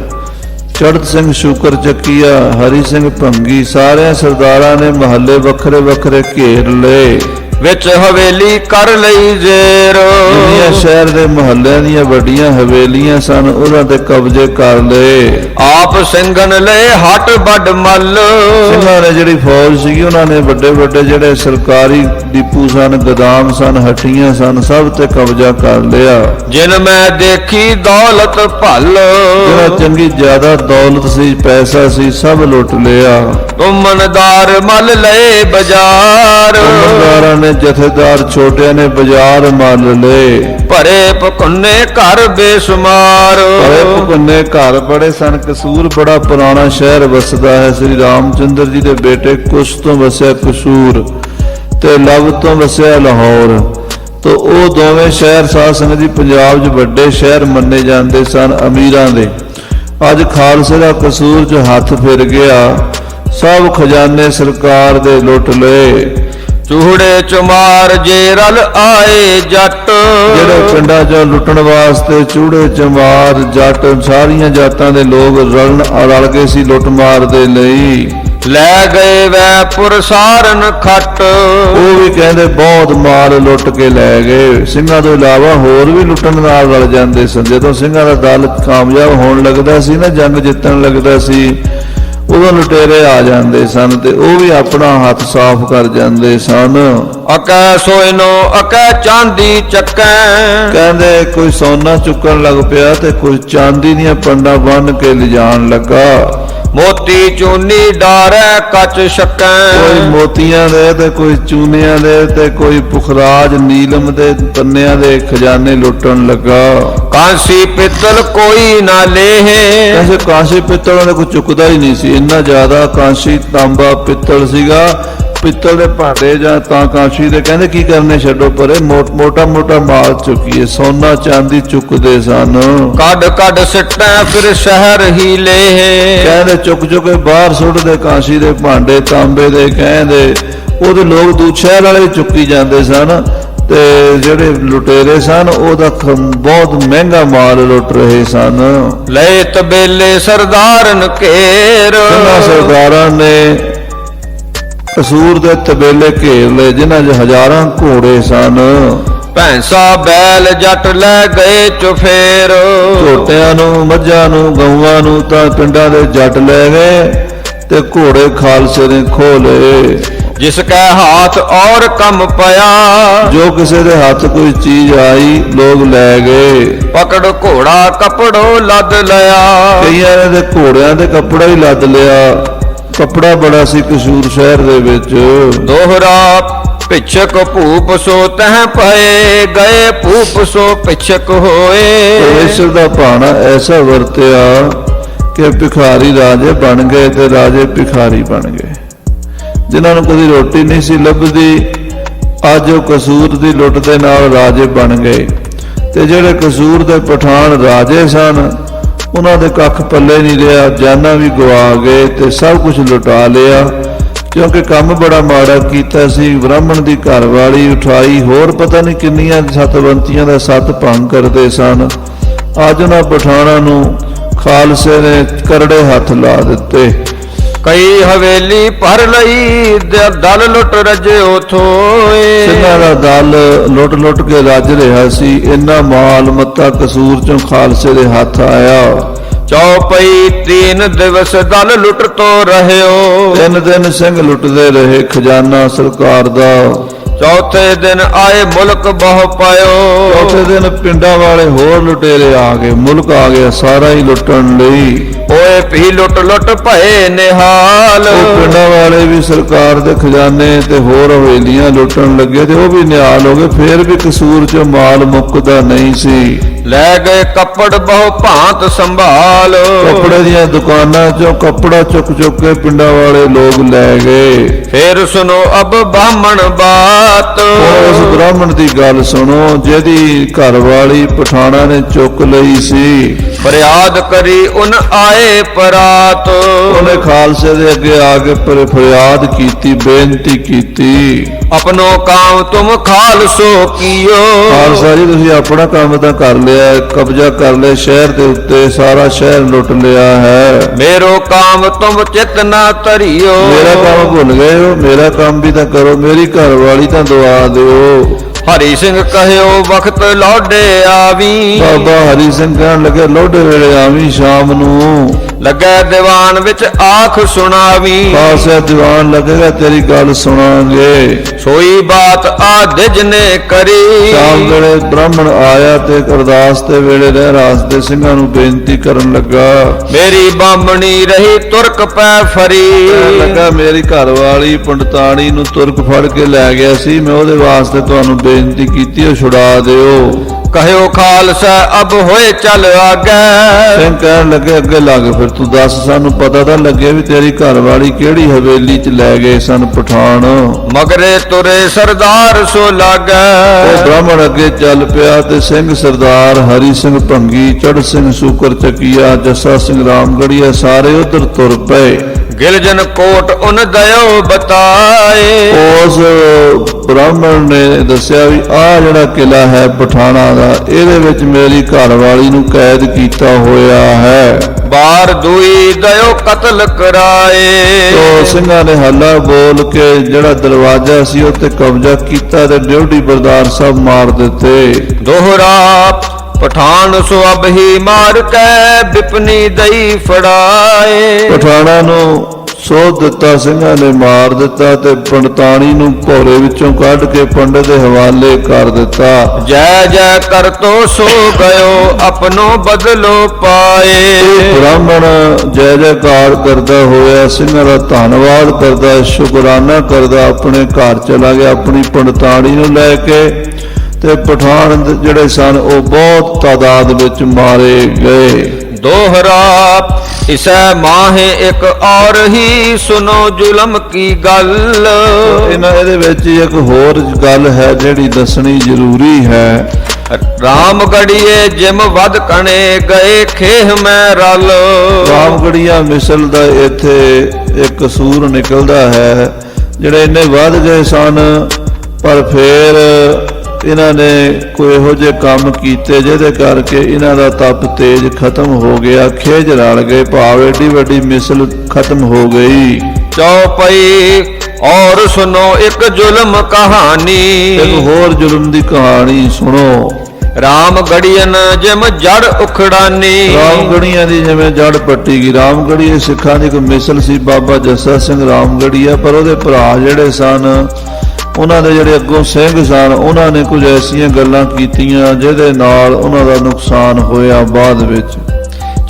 ਚੜ੍ਹਤ ਸਿੰਘ ਸ਼ੂਕਰ ਚੱਕੀਆ, ਹਰੀ ਸਿੰਘ ਭੰਗੀ, ਸਾਰਿਆਂ ਸਰਦਾਰਾਂ ਨੇ ਮਹੱਲੇ ਵੱਖਰੇ ਵੱਖਰੇ ਘੇਰ ਲਏ। ਵਿੱਚ ਹਵੇਲੀ ਕਰ ਲਈ ਜ਼ੇਰ। ਜਿੰਨੀਆਂ ਸ਼ਹਿਰ ਦੇ ਮੁਹੱਲਿਆਂ ਦੀਆਂ ਵੱਡੀਆਂ ਹਵੇਲੀਆਂ ਸਨ ਉਹਨਾਂ ਤੇ ਕਬਜ਼ੇ ਕਰ ਲਏ। ਆਪ ਸਿੰਘਨ ਲਏ ਹਟ ਵੱਡ ਮੱਲ। ਸਿੰਘਾਂ ਨੇ ਜਿਹੜੀ ਫੌਜ ਸੀਗੀ ਉਹਨਾਂ ਨੇ ਵੱਡੇ ਵੱਡੇ ਜਿਹੜੇ ਸਰਕਾਰੀ ਡਿਪੂ ਸਨ, ਗੋਦਾਮ ਸਨ, ਹੱਟੀਆਂ ਸਨ, ਸਭ ਤੇ ਕਬਜ਼ਾ ਕਰ ਲਿਆ। ਜਿਨ ਮੈਂ ਦੇਖੀ ਦੌਲਤ ਭਲ। ਜਿਹੜਾ ਚੰਗੀ ਜ਼ਿਆਦਾ ਦੌਲਤ ਸੀ, ਪੈਸਾ ਸੀ, ਸਭ ਲੁੱਟ ਲਿਆ। ਤੁਮਨਦਾਰ ਮਲ ਲਏ ਬਾਜ਼ਾਰ। ਜ਼ਿਮੀਂਦਾਰਾਂ ਨੇ, ਜਥੇਦਾਰ ਛੋਟਿਆਂ ਨੇ ਬਾਜ਼ਾਰ ਮੱਲ ਲਏ। ਭਰੇ ਪਕੁੰਨੇ ਘਰ ਬੇਸ਼ੁਮਾਰ। ਭਰੇ ਭੁਕੰਨੇ ਘਰ ਬੜੇ ਸਨ। ਕਸੂਰ ਬੜਾ ਪੁਰਾਣਾ ਸ਼ਹਿਰ ਵਸਦਾ ਹੈ। ਸ੍ਰੀ ਰਾਮਚੰਦਰ ਜੀ ਦੇ ਬੇਟੇ ਕੁਸ਼ ਤੋਂ ਵਸਿਆ ਕਸੂਰ ਤੇ ਲਵ ਤੋਂ ਵਸਿਆ ਲਾਹੌਰ। ਤੋ ਉਹ ਦੋਵੇਂ ਸ਼ਹਿਰ ਸਾਧ ਸੰਗਤ ਜੀ ਪੰਜਾਬ 'ਚ ਵੱਡੇ ਸ਼ਹਿਰ ਮੰਨੇ ਜਾਂਦੇ ਸਨ ਅਮੀਰਾਂ ਦੇ। ਅੱਜ ਖਾਲਸੇ ਦਾ ਕਸੂਰ 'ਚ ਹੱਥ ਫਿਰ ਗਿਆ। ਸਭ ਖਜ਼ਾਨੇ ਸਰਕਾਰ ਦੇ ਲੁੱਟ ਲਏ। ਚੂਹੜੇ ਚਮਾਰ ਜੇ ਰਲ ਆਏ ਜੱਟ। ਜਿਹੜੇ ਪਿੰਡਾਂ 'ਚੋਂ ਲੁੱਟਣ ਵਾਸਤੇ ਚੂੜੇ ਚਮਾਰ ਜੱਟ ਸਾਰੀਆਂ ਜਾਤਾਂ ਦੇ ਲੋਕ ਰਲ ਗਏ ਸੀ ਲੁੱਟ ਮਾਰ ਦੇ ਲਈ। ਲੈ ਗਏ ਵੈ ਪੁਰਸਾਰਨ ਖੱਟ। ਉਹ ਵੀ ਕਹਿੰਦੇ ਬਹੁਤ ਮਾਲ ਲੁੱਟ ਕੇ ਲੈ ਗਏ। ਸਿੰਘਾਂ ਤੋਂ ਇਲਾਵਾ ਹੋਰ ਵੀ ਲੁੱਟਣ ਨਾਲ ਰਲ ਜਾਂਦੇ ਸਨ। ਜਦੋਂ ਸਿੰਘਾਂ ਦਾ ਦਲ ਕਾਮਯਾਬ ਹੋਣ ਲੱਗਦਾ ਸੀ ਨਾ, ਜੰਗ ਜਿੱਤਣ ਲੱਗਦਾ ਸੀ, ਉਦੋਂ ਲੁਟੇਰੇ ਆ ਜਾਂਦੇ ਸਨ ਤੇ ਉਹ ਵੀ ਆਪਣਾ ਹੱਥ ਸਾਫ਼ ਕਰ ਜਾਂਦੇ ਸਨ। ਅਕੈ ਸੋਇਨੋ ਅਕੈ ਚਾਂਦੀ ਚੱਕੈ। ਕਹਿੰਦੇ ਕੋਈ ਸੋਨਾ ਚੁੱਕਣ ਲੱਗ ਪਿਆ ਤੇ ਕੋਈ ਚਾਂਦੀ ਦੀਆਂ ਪੰਡਾਂ ਬੰਨ ਕੇ ਲਿਜਾਣ ਲੱਗਾ। ਮੋਤੀ ਚੂਨੀ ਡਾਰੈ ਕੱਚ ਛਕੈ। ਕੋਈ ਮੋਤੀਆਂ ਦੇ ਤੇ ਕੋਈ ਚੂਨਿਆਂ ਦੇ ਤੇ ਕੋਈ ਪੁਖਰਾਜ ਨੀਲਮ ਦੇ ਪੰਨਿਆਂ ਦੇ ਖਜ਼ਾਨੇ ਲੁੱਟਣ ਲੱਗਾ। ਕਾਂਸੀ ਪਿੱਤਲ ਕੋਈ ਨਾ ਲੇਹੇ। ਐਸੇ ਕਾਂਸੀ ਪਿੱਤਲ ਦੇ ਕੋਈ ਚੁੱਕਦਾ ਹੀ ਨਹੀਂ ਸੀ। ਇੰਨਾ ਜ਼ਿਆਦਾ ਕਾਂਸੀ ਤਾਂਬਾ ਪਿੱਤਲ ਸੀਗਾ। ਪਿੱਤਲ ਦੇ ਭਾਂਡੇ ਜਾਂ ਤਾਂ ਕਾਂਸੀ ਦੇ ਕਹਿੰਦੇ ਕੀ ਕਰਨੇ ਛੱਡੋ ਪਰੇ, ਮੋਟਾ ਮੋਟਾ ਮਾਲ ਚੁੱਕੀਏ। ਸੋਨਾ ਚਾਂਦੀ ਚੁੱਕਦੇ ਸਨ। ਕੱਢ ਕੱਢ ਸਿੱਟੈ ਫਿਰ ਸ਼ਹਿਰ ਹੀ ਲੇਹੇ। ਕਹਿੰਦੇ ਚੁੱਕ ਚੁੱਕ ਕੇ ਬਾਹਰ ਸੁੱਟਦੇ ਕਾਂਸੀ ਦੇ ਭਾਂਡੇ ਤਾਂਬੇ ਦੇ। ਕਹਿੰਦੇ ਉਹਦੇ ਲੋਕ ਦੂਸ਼ਹਿਰ ਵਾਲੇ ਚੁੱਕੀ ਜਾਂਦੇ ਸਨ ਤੇ ਜਿਹੜੇ ਲੁਟੇਰੇ ਸਨ ਉਹਦਾ ਬਹੁਤ ਮਹਿੰਗਾ ਮਾਲ ਲੁੱਟ ਰਹੇ ਸਨ। ਲਏ ਤਬੇਲੇ ਸਰਦਾਰਨ ਘੇਰ। ਸਰਦਾਰਾਂ ਨੇ ਕਸੂਰ ਦੇ ਤਬੇਲੇ ਘੇਰ ਲਏ ਜਿਨ੍ਹਾਂ 'ਚ ਹਜ਼ਾਰਾਂ ਘੋੜੇ ਸਨ। ਭੈਂਸਾ ਬੈਲ ਜੱਟ ਲੈ ਗਏ ਚੁਫੇਰ। ਝੋਟਿਆਂ ਨੂੰ, ਮੱਝਾਂ ਨੂੰ, ਗਊਆਂ ਨੂੰ ਤਾਂ ਪਿੰਡਾਂ ਦੇ ਜੱਟ ਲੈ ਗਏ ਤੇ ਘੋੜੇ ਖਾਲਸੇ ਨੇ ਖੋਹ ਲਏ। ਜਿਸ ਕੈ ਹਾਥ ਔਰ ਕੰਮ ਪਿਆ। ਜੋ ਕਿਸੇ ਦੇ ਹੱਥ ਕੋਈ ਚੀਜ਼ ਆਈ ਲੋਕ ਲੈ ਗਏ। ਪਕੜ ਘੋੜਾ ਕਪੜੋ ਲੱਦ ਲਿਆ। ਕਈਆਂ ਨੇ ਤੇ ਘੋੜਿਆਂ ਦੇ ਕੱਪੜਾ ਹੀ ਲੱਦ ਲਿਆ। ਕੱਪੜਾ ਬੜਾ ਸੀ ਕਸੂਰ ਸ਼ਹਿਰ ਦੇ ਵਿੱਚ। ਦੋਹਰਾ ਪਿਛਕ ਭੂਪ ਸੋ ਤਹ ਪਏ ਗਏ। ਭੂਪ ਸੋ ਪਿਛਕ ਹੋਏ। ਪਰਮੇਸ਼ਰ ਦਾ ਭਾਣਾ ਐਸਾ ਵਰਤਿਆ ਕਿ ਭਿਖਾਰੀ ਰਾਜੇ ਬਣ ਗਏ ਤੇ ਰਾਜੇ ਭਿਖਾਰੀ ਬਣ ਗਏ। ਜਿਨ੍ਹਾਂ ਨੂੰ ਕਦੀ ਰੋਟੀ ਨਹੀਂ ਸੀ ਲੱਭਦੀ ਅੱਜ ਉਹ ਕਸੂਰ ਦੀ ਲੁੱਟ ਦੇ ਨਾਲ ਰਾਜੇ ਬਣ ਗਏ। ਤੇ ਜਿਹੜੇ ਕਸੂਰ ਦੇ ਪਠਾਨ ਰਾਜੇ ਸਨ ਉਹਨਾਂ ਦੇ ਕੱਖ ਪੱਲੇ ਨਹੀਂ ਰਿਹਾ। ਜਾਨਾਂ ਵੀ ਗਵਾ ਗਏ ਤੇ ਸਭ ਕੁਝ ਲੁਟਾ ਲਿਆ ਕਿਉਂਕਿ ਕੰਮ ਬੜਾ ਮਾੜਾ ਕੀਤਾ ਸੀ। ਬ੍ਰਾਹਮਣ ਦੀ ਘਰਵਾਲੀ ਉਠਾਈ, ਹੋਰ ਪਤਾ ਨਹੀਂ ਕਿੰਨੀਆਂ ਸਤਵੰਤੀਆਂ ਦਾ ਸੱਤ ਭੰਗ ਕਰਦੇ ਸਨ। ਅੱਜ ਉਹਨਾਂ ਪਠਾਨਾਂ ਨੂੰ ਖਾਲਸੇ ਨੇ ਕਰੜੇ ਹੱਥ ਲਾ ਦਿੱਤੇ। ਕਈ ਹਵੇਲੀ ਭਰ ਲਈ ਦਲ ਲੁੱਟ ਰਜਿਓ ਥੋਏ। ਸਿੰਘਾਂ ਦਾ ਦਲ ਲੁੱਟ ਲੁੱਟ ਕੇ ਰੱਜ ਰਿਹਾ ਸੀ। ਇੰਨਾ ਮਾਲ ਮੱਤਾ ਕਸੂਰ ਚੋਂ ਖਾਲਸੇ ਦੇ ਹੱਥ ਆਇਆ। ਚੌਪਈ 3 ਦਿਵਸ ਦਲ ਲੁੱਟ ਤੋ ਰਹਿਓ। 3 ਦਿਨ ਸਿੰਘ ਲੁੱਟਦੇ ਰਹੇ ਖਜ਼ਾਨਾ ਸਰਕਾਰ ਦਾ। ਚੌਥੇ ਦਿਨ ਆਏ ਮੁਲਕ ਬਹੁ ਪਾਇਓ। ਚੌਥੇ ਦਿਨ ਪਿੰਡਾਂ ਵਾਲੇ ਹੋਰ ਲੁਟੇਰੇ ਆ ਗਏ। ਮੁਲਕ ਆ ਗਿਆ ਸਾਰਾ ਹੀ ਲੁੱਟਣ ਲਈ। ਓਏ ਭੀ ਲੁੱਟ ਲੁੱਟ ਭਏ ਨਿਹਾਲ। ਉਹ ਪਿੰਡਾਂ ਵਾਲੇ ਵੀ ਸਰਕਾਰ ਦੇ ਖਜ਼ਾਨੇ ਤੇ ਹੋਰ ਹਵੇਲੀਆਂ ਲੁੱਟਣ ਲੱਗੇ ਤੇ ਉਹ ਵੀ ਨਿਹਾਲ ਹੋ ਗਏ। ਫੇਰ ਵੀ ਕਸੂਰ ਚੋਂ ਮਾਲ ਮੁੱਕਦਾ ਨਹੀਂ ਸੀ। ਲੈ ਗਏ ਕੱਪੜ ਬਹੁ ਭਾਂਤ ਸੰਭਾਲ। ਕੱਪੜੇ ਦੀਆਂ ਦੁਕਾਨਾਂ ਚੋਂ ਕੱਪੜਾ ਚੁੱਕ ਚੁੱਕ ਕੇ ਪਿੰਡਾਂ ਵਾਲੇ ਲੋਕ ਲੈ ਗਏ। ਫੇਰ ਸੁਨੋ ਅਬ ਬਾਹਮਣ ਬਾਤ। ਉਸ ਬ੍ਰਾਹਮਣ ਦੀ ਗੱਲ ਸੁਣੋ ਜਿਹਦੀ ਘਰਵਾਲੀ ਪਠਾਣਾ ਨੇ ਚੁੱਕ ਲਈ ਸੀ। ਫਰਿਆਦ ਕਰੀ ਉਨ ਆਏ ਪਰਾਤ। ਉਹਨੇ ਖਾਲਸੇ ਦੇ ਅੱਗੇ ਆ ਕੇ ਫਰਿਆਦ ਕੀਤੀ, ਬੇਨਤੀ ਕੀਤੀ। ਆਪਣੋ ਕਾਮ ਤੁਮ ਖਾਲਸੋ ਕੀਓ। ਖਾਲਸਾ ਜੀ ਤੁਸੀਂ ਆਪਣਾ ਕੰਮ ਤਾਂ ਕਰ ਲਿਆ, ਕਬਜ਼ਾ ਕਰ ਲਿਆ ਸ਼ਹਿਰ ਦੇ ਉੱਤੇ, ਸਾਰਾ ਸ਼ਹਿਰ ਲੁੱਟ ਲਿਆ ਹੈ। ਮੇਰੋ ਕਾਮ ਤੁਮ ਚਿਤ ਨਾ ਧਰਿਓ। ਮੇਰਾ ਕੰਮ ਭੁੱਲ ਗਏ ਹੋ, ਮੇਰਾ ਕੰਮ ਵੀ ਤਾਂ ਕਰੋ, ਮੇਰੀ ਘਰ ਵਾਲੀ ਤਾਂ ਦਵਾ ਦਿਓ। ਹਰੀ ਸਿੰਘ ਕਹਿਓ ਵਖਤ ਲੌਡੇ ਆਵੀ। ਬਾਬਾ ਹਰੀ ਸਿੰਘ ਕਹਿਣ ਲੱਗੇ ਲੋਢੇ ਵੇਲੇ ਆਵੀਂ ਸ਼ਾਮ ਨੂੰ। ਲੱਗੇ ਦੀਵਾਨ ਵਿੱਚ ਆਖ ਸੁਣਾਵੀ। ਖਾਲਸਾ ਦੀਵਾਨ ਲੱਗੇਗਾ ਤੇਰੀ ਗੱਲ ਸੁਣਾਂਗੇ। ਸੋਈ ਬਾਤ ਆਦਿਜ ਨੇ ਕਰੀ। ਸ਼ਾਮ ਵੇਲੇ ਬ੍ਰਾਹਮਣ ਆਇਆ ਤੇ ਅਰਦਾਸ ਦੇ ਵੇਲੇ ਰਹਿਰਾਸ ਦੇ ਸਿੰਘਾਂ ਨੂੰ ਬੇਨਤੀ ਕਰਨ ਲੱਗਾ। ਮੇਰੀ ਬਾਹਮਣੀ ਰਹੀ ਤੁਰਕ ਪੈ ਫਰੀ। ਲੱਗਾ ਮੇਰੀ ਘਰ ਵਾਲੀ ਪੰਡਤਾਣੀ ਨੂੰ ਤੁਰਕ ਫੜ ਕੇ ਲੈ ਗਿਆ ਸੀ, ਮੈਂ ਉਹਦੇ ਵਾਸਤੇ ਤੁਹਾਨੂੰ ਬੇਨਤੀ ਕੀਤੀ ਉਹ ਛੁਡਾ ਦਿਓ। ਕਹਿਓ ਖਾਲਸਾ ਅਬ ਹੋਏ ਚੱਲ ਆਗੇ। ਸਿੰਘ ਕਹਿਣ ਲੱਗੇ ਅੱਗੇ ਲੱਗ, ਫਿਰ ਤੂੰ ਦੱਸ ਸਾਨੂੰ ਪਤਾ ਤਾਂ ਲੱਗੇ ਵੀ ਤੇਰੀ ਘਰ ਵਾਲੀ ਕਿਹੜੀ ਹਵੇਲੀ ਚ ਲੈ ਗਏ ਸਨ ਪਠਾਨ। ਮਗਰੇ ਤੁਰੇ ਸਰਦਾਰ ਸੋ ਲਾਗੇ। ਉਹ ਬ੍ਰਾਹਮਣ ਅੱਗੇ ਚੱਲ ਪਿਆ ਤੇ ਸਿੰਘ ਸਰਦਾਰ ਹਰੀ ਸਿੰਘ ਭੰਗੀ, ਚੜ੍ਹ ਸਿੰਘ ਸ਼ੂਕਰ ਚੱਕੀਆ, ਜੱਸਾ ਸਿੰਘ ਰਾਮਗੜੀਆ ਸਾਰੇ ਉਧਰ ਤੁਰ ਪਏ। ਗਿਲਜਨ ਕੋਟ ਉਨ ਦਇਓ ਬਤਾਏ। ਉਸ ਬ੍ਰਾਹਮਣ ਨੇ ਦੱਸਿਆ ਵੀ ਆਹ ਜਿਹੜਾ ਕਿਲਾ ਹੈ ਪਠਾਣਾ ਦਾ, ਇਹਦੇ ਵਿੱਚ ਮੇਰੀ ਘਰਵਾਲੀ ਨੂੰ ਕੈਦ ਕੀਤਾ ਹੋਇਆ ਹੈ। ਬਾਰ ਦੂਈ ਦਇਓ ਕਤਲ ਕਰਾਏ। ਤੋ ਸਿੰਘਾਂ ਨੇ ਹੱਲਾ ਬੋਲ ਕੇ ਜਿਹੜਾ ਦਰਵਾਜ਼ਾ ਸੀ ਉੱਤੇ ਕਬਜ਼ਾ ਕੀਤਾ ਤੇ ਡਿਊਟੀ ਬਰਦਾਰ ਸਾਹਿਬ ਮਾਰ ਦਿੱਤੇ। ਦੋਹਰਾ ਪਠਾਨ ਸੋ ਅਬ ਹੀ ਮਾਰ ਕੇ ਬਿਪਨੀ ਦਈ ਫੜਾਏ। ਪਠਾਣਾ ਨੂੰ ਸੋਧ ਦਿੱਤਾ, ਸਿੰਘਾਂ ਨੇ ਮਾਰ ਦਿੱਤਾ ਤੇ ਪੰਡਤਾਣੀ ਨੂੰ ਭੋਰੇ ਵਿੱਚੋਂ ਕੱਢ ਕੇ ਪੰਡਤ ਦੇ ਹਵਾਲੇ ਕਰ ਦਿੱਤਾ। ਜੈ ਜੈ ਕਰ ਤੋ ਸੋ ਗਇਓ ਆਪਣੋ ਬਦਲੋ ਪਾਏ। ਬ੍ਰਾਹਮਣ ਜੈ ਜੈਕਾਰ ਕਰਦਾ ਹੋਇਆ ਸਿੰਘਾਂ ਦਾ ਧੰਨਵਾਦ ਕਰਦਾ, ਸ਼ੁਕਰਾਨਾ ਕਰਦਾ, ਆਪਣੇ ਘਰ ਚਲਾ ਗਿਆ ਆਪਣੀ ਪੰਡਤਾਣੀ ਨੂੰ ਲੈ ਕੇ। ਤੇ ਪਠਾਨ ਜਿਹੜੇ ਸਨ ਉਹ ਬਹੁਤ ਤਾਦਾਦ ਵਿੱਚ ਮਾਰੇ ਗਏ। ਦੋਹਰਾ ਇਸੈ ਮਾਹੇ ਇੱਕ ਔਰ ਹੀ ਸੁਨੋ ਜ਼ੁਲਮ ਕੀ ਗੱਲ। ਇਹਦੇ ਵਿੱਚ ਇੱਕ ਹੋਰ ਗੱਲ ਹੈ ਜਿਹੜੀ ਦੱਸਣੀ ਜ਼ਰੂਰੀ ਹੈ। ਰਾਮਗੜੀਏ ਜਿਮ ਵਧ ਕਣੇ ਗਏ ਖੇਹ ਮੈਂ ਰਲ। ਰਾਮਗੜੀਆ ਮਿਸਲ ਦਾ ਇੱਥੇ ਇੱਕ ਕਸੂਰ ਨਿਕਲਦਾ ਹੈ, ਜਿਹੜੇ ਇੰਨੇ ਵੱਧ ਗਏ ਸਨ ਪਰ ਫੇਰ ਇਹਨਾਂ ਨੇ ਕੋਈ ਇਹੋ ਜਿਹੇ ਕੰਮ ਕੀਤੇ ਜਿਹਦੇ ਕਰਕੇ ਇਹਨਾਂ ਦਾ ਤਪ ਤੇਜ ਖਤਮ ਹੋ ਗਿਆ, ਖੇਜ ਰਲ ਗਏ, ਭਾਵ ਏਡੀ ਵੱਡੀ ਮਿਸਲ ਖਤਮ ਹੋ ਗਈ। ਚੌਪਈ ਔਰ ਸੁਨੋ ਇੱਕ ਜ਼ੁਲਮ ਕਹਾਣੀ। ਇੱਕ ਹੋਰ ਜ਼ੁਲਮ ਦੀ ਕਹਾਣੀ ਸੁਣੋ। ਰਾਮਗੜੀਆਂ ਜਿਮ ਜੜ ਉਖੜਾਨੀ। ਰਾਮਗੜੀਆਂ ਦੀ ਜਿਵੇਂ ਜੜ ਪੱਟੀ ਗਈ। ਰਾਮਗੜੀਏ ਸਿੱਖਾਂ ਦੀ ਇੱਕ ਮਿਸਲ ਸੀ, ਬਾਬਾ ਜੱਸਾ ਸਿੰਘ ਰਾਮਗੜੀਆ, ਪਰ ਉਹਦੇ ਭਰਾ ਜਿਹੜੇ ਸਨ ਉਹਨਾਂ ਦੇ ਜਿਹੜੇ ਅੱਗੋਂ ਸਿੰਘ ਸਨ ਉਹਨਾਂ ਨੇ ਕੁਝ ਐਸੀਆਂ ਗੱਲਾਂ ਕੀਤੀਆਂ ਜਿਹਦੇ ਨਾਲ ਉਹਨਾਂ ਦਾ ਨੁਕਸਾਨ ਹੋਇਆ ਬਾਅਦ ਵਿੱਚ।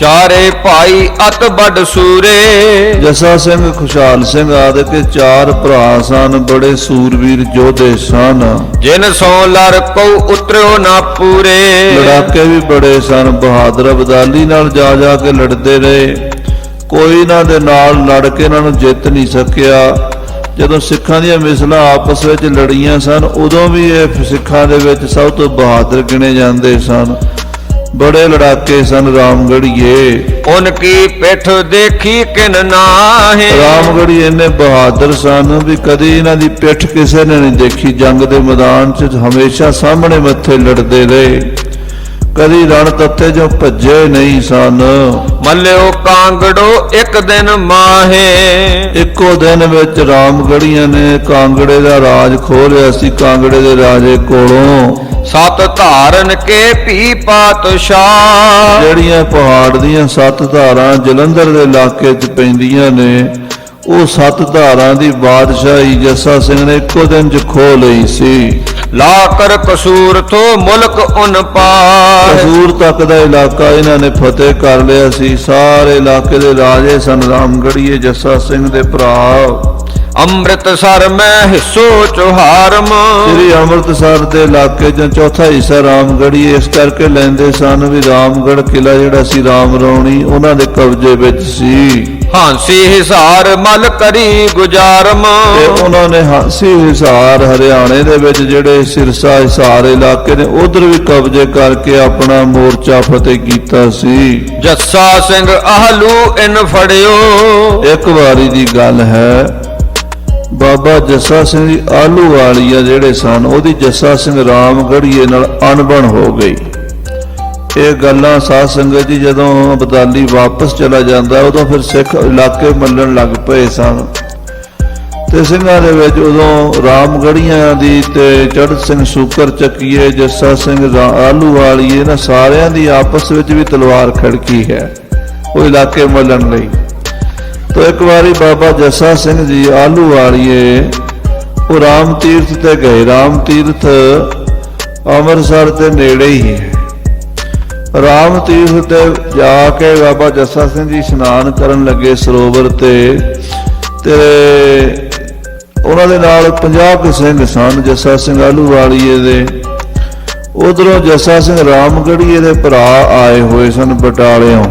ਚਾਰੇ ਭਾਈ ਅਤ ਵੱਡ ਸੂਰੇ। ਜੱਸਾ ਸਿੰਘ, ਖੁਸ਼ਹਾਲ ਸਿੰਘ ਆਦਿ ਕੇ ਚਾਰ ਭਰਾ ਸਨ, ਬੜੇ ਸੂਰਵੀਰ ਯੋਧੇ ਸਨ। ਜਿਨ ਸੋ ਲੜ ਕੋ ਉਤਰਿਓ ਨਾ ਪੂਰੇ। ਲੜਾਕੇ ਵੀ ਬੜੇ ਸਨ, ਬਹਾਦਰ ਅਬਦਾਲੀ ਨਾਲ ਜਾ ਜਾ ਕੇ ਲੜਦੇ ਰਹੇ, ਕੋਈ ਇਹਨਾਂ ਦੇ ਨਾਲ ਲੜ ਕੇ ਇਹਨਾਂ ਨੂੰ ਜਿੱਤ ਨਹੀਂ ਸਕਿਆ। ਜਦੋਂ ਸਿੱਖਾਂ ਦੀਆਂ ਮਿਸਲਾਂ ਆਪਸ ਵਿੱਚ ਲੜੀਆਂ ਸਨ ਉਦੋਂ ਵੀ ਇਹ ਸਿੱਖਾਂ ਦੇ ਵਿੱਚ ਸਭ ਤੋਂ ਬਹਾਦਰ ਗਿਣੇ ਜਾਂਦੇ ਸਨ। ਬੜੇ ਲੜਾਕੇ ਸਨ ਰਾਮਗੜੀਏ। ਉਨ ਕੀ ਪਿੱਠ ਦੇਖੀ ਕਿਨ ਨਾਹੇ। ਰਾਮਗੜੀ ਇੰਨੇ ਬਹਾਦਰ ਸਨ ਵੀ ਕਦੀ ਇਹਨਾਂ ਦੀ ਪਿੱਠ ਕਿਸੇ ਨੇ ਨਹੀਂ ਦੇਖੀ। ਜੰਗ ਦੇ ਮੈਦਾਨ 'ਚ ਹਮੇਸ਼ਾ ਸਾਹਮਣੇ ਮੱਥੇ ਲੜਦੇ ਰਹੇ, ਕਦੀ ਰਣ ਤੱਤੇ ਜੋ ਭੱਜੇ ਨਹੀਂ ਸਨ। ਮੱਲਿਓ ਕਾਂਗੜੋ ਇੱਕ ਦਿਨ ਮਾਹੇ। ਇੱਕੋ ਦਿਨ ਵਿੱਚ ਰਾਮਗੜੀਆਂ ਨੇ ਕਾਂਗੜੇ ਦਾ ਰਾਜ ਖੋਹ ਲਿਆ ਸੀ, ਕਾਂਗੜੇ ਦੇ ਰਾਜੇ ਕੋਲੋਂ। ਸਤ ਧਾਰਨ ਕੇ ਭੀ ਪਾਤਸ਼ਾਹ। ਜਿਹੜੀਆਂ ਪਹਾੜ ਦੀਆਂ 7 ਧਾਰਾਂ ਜਲੰਧਰ ਦੇ ਇਲਾਕੇ 'ਚ ਪੈਂਦੀਆਂ ਨੇ, ਉਹ 7 ਧਾਰਾਂ ਦੀ ਬਾਦਸ਼ਾਹੀ ਜੱਸਾ ਸਿੰਘ ਨੇ ਇੱਕੋ ਦਿਨ 'ਚ ਖੋਹ ਲਈ ਸੀ। ਲਾ ਕਰ ਕਸੂਰ ਥੋ ਮੁਲਕ ਉਨ ਪਾਏ। ਕਸੂਰ ਤੱਕ ਦਾ ਇਲਾਕਾ ਇਹਨਾਂ ਨੇ ਫਤਿਹ ਕਰ ਲਿਆ ਸੀ। ਸਾਰੇ ਇਲਾਕੇ ਦੇ ਰਾਜੇ ਸਨ ਰਾਮਗੜੀਏ ਜੱਸਾ ਸਿੰਘ ਦੇ ਭਰਾ। ਅੰਮ੍ਰਿਤਸਰ ਮੈਂ ਹਿੱਸੋ ਚੁਹਾਰਮ। ਸ੍ਰੀ ਅੰਮ੍ਰਿਤਸਰ ਦੇ ਇਲਾਕੇ 'ਚ ਚੌਥਾ ਹਿੱਸਾ ਰਾਮਗੜੀਏ ਇਸ ਕਰਕੇ ਲੈਂਦੇ ਸਨ ਵੀ ਰਾਮਗੜ੍ਹ ਕਿਲਾ ਜਿਹੜਾ ਸੀ ਰਾਮ ਰੌਣੀ ਉਹਨਾਂ ਦੇ ਕਬਜ਼ੇ ਵਿੱਚ ਸੀ। ਹਾਂਸੀ ਹਿਸਾਰ ਮਲ ਕਰੀ ਗੁਜ਼ਾਰਮ। ਤੇ ਉਹਨਾਂ ਨੇ ਹਾਂਸੀ ਹਿਸਾਰ ਹਰਿਆਣੇ ਦੇ ਵਿੱਚ ਜਿਹੜੇ ਸਿਰਸਾ ਹਿਸਾਰ ਇਲਾਕੇ ਨੇ ਉਧਰ ਵੀ ਕਬਜ਼ੇ ਕਰਕੇ ਆਪਣਾ ਮੋਰਚਾ ਫਤਿਹ ਕੀਤਾ ਸੀ। ਜੱਸਾ ਸਿੰਘ ਆਹਲੂ ਇਨ ਫੜਿਓ। ਇੱਕ ਵਾਰੀ ਦੀ ਗੱਲ ਹੈ, ਬਾਬਾ ਜੱਸਾ ਸਿੰਘ ਜੀ ਆਹਲੂਵਾਲੀਆ ਜਿਹੜੇ ਸਨ, ਉਹਦੀ ਜੱਸਾ ਸਿੰਘ ਰਾਮਗੜੀਏ ਨਾਲ ਅਣਬਣ ਹੋ ਗਈ। ਇਹ ਗੱਲਾਂ ਸਾਧ ਸੰਗਤ ਜੀ ਜਦੋਂ ਅਬਦਾਲੀ ਵਾਪਸ ਚਲਾ ਜਾਂਦਾ ਉਦੋਂ ਫਿਰ ਸਿੱਖ ਇਲਾਕੇ ਮੱਲਣ ਲੱਗ ਪਏ ਸਨ। ਤੇ ਸਿੰਘਾਂ ਦੇ ਵਿੱਚ ਉਦੋਂ ਰਾਮਗੜੀਆਂ ਦੀ ਤੇ ਚੜ੍ਹਤ ਸਿੰਘ ਸ਼ੂਕਰ ਚੱਕੀਏ, ਜੱਸਾ ਸਿੰਘ ਆਹਲੂਵਾਲੀਏ, ਇਹਨਾਂ ਸਾਰਿਆਂ ਦੀ ਆਪਸ ਵਿੱਚ ਵੀ ਤਲਵਾਰ ਖੜਕੀ ਹੈ ਉਹ ਇਲਾਕੇ ਮੱਲਣ ਲਈ। ਤੋ ਇੱਕ ਵਾਰੀ ਬਾਬਾ ਜੱਸਾ ਸਿੰਘ ਜੀ ਆਹਲੂਵਾਲੀਏ ਉਹ ਰਾਮ ਤੀਰਥ ਤੇ ਗਏ। ਰਾਮ ਤੀਰਥ ਅੰਮ੍ਰਿਤਸਰ ਦੇ ਨੇੜੇ ਹੀ ਹੈ। ਰਾਮ ਤੀਰਥ ਤੇ ਜਾ ਕੇ ਬਾਬਾ ਜੱਸਾ ਸਿੰਘ ਜੀ ਇਸ਼ਨਾਨ ਕਰਨ ਲੱਗੇ ਸਰੋਵਰ ਤੇ ਉਹਨਾਂ ਦੇ ਨਾਲ 50 ਕੁ ਸਿੰਘ ਸਨ ਜੱਸਾ ਸਿੰਘ ਆਹਲੂਵਾਲੀਏ ਦੇ। ਉਧਰੋਂ ਜੱਸਾ ਸਿੰਘ ਰਾਮਗੜੀਏ ਦੇ ਭਰਾ ਆਏ ਹੋਏ ਸਨ ਬਟਾਲਿਓਂ।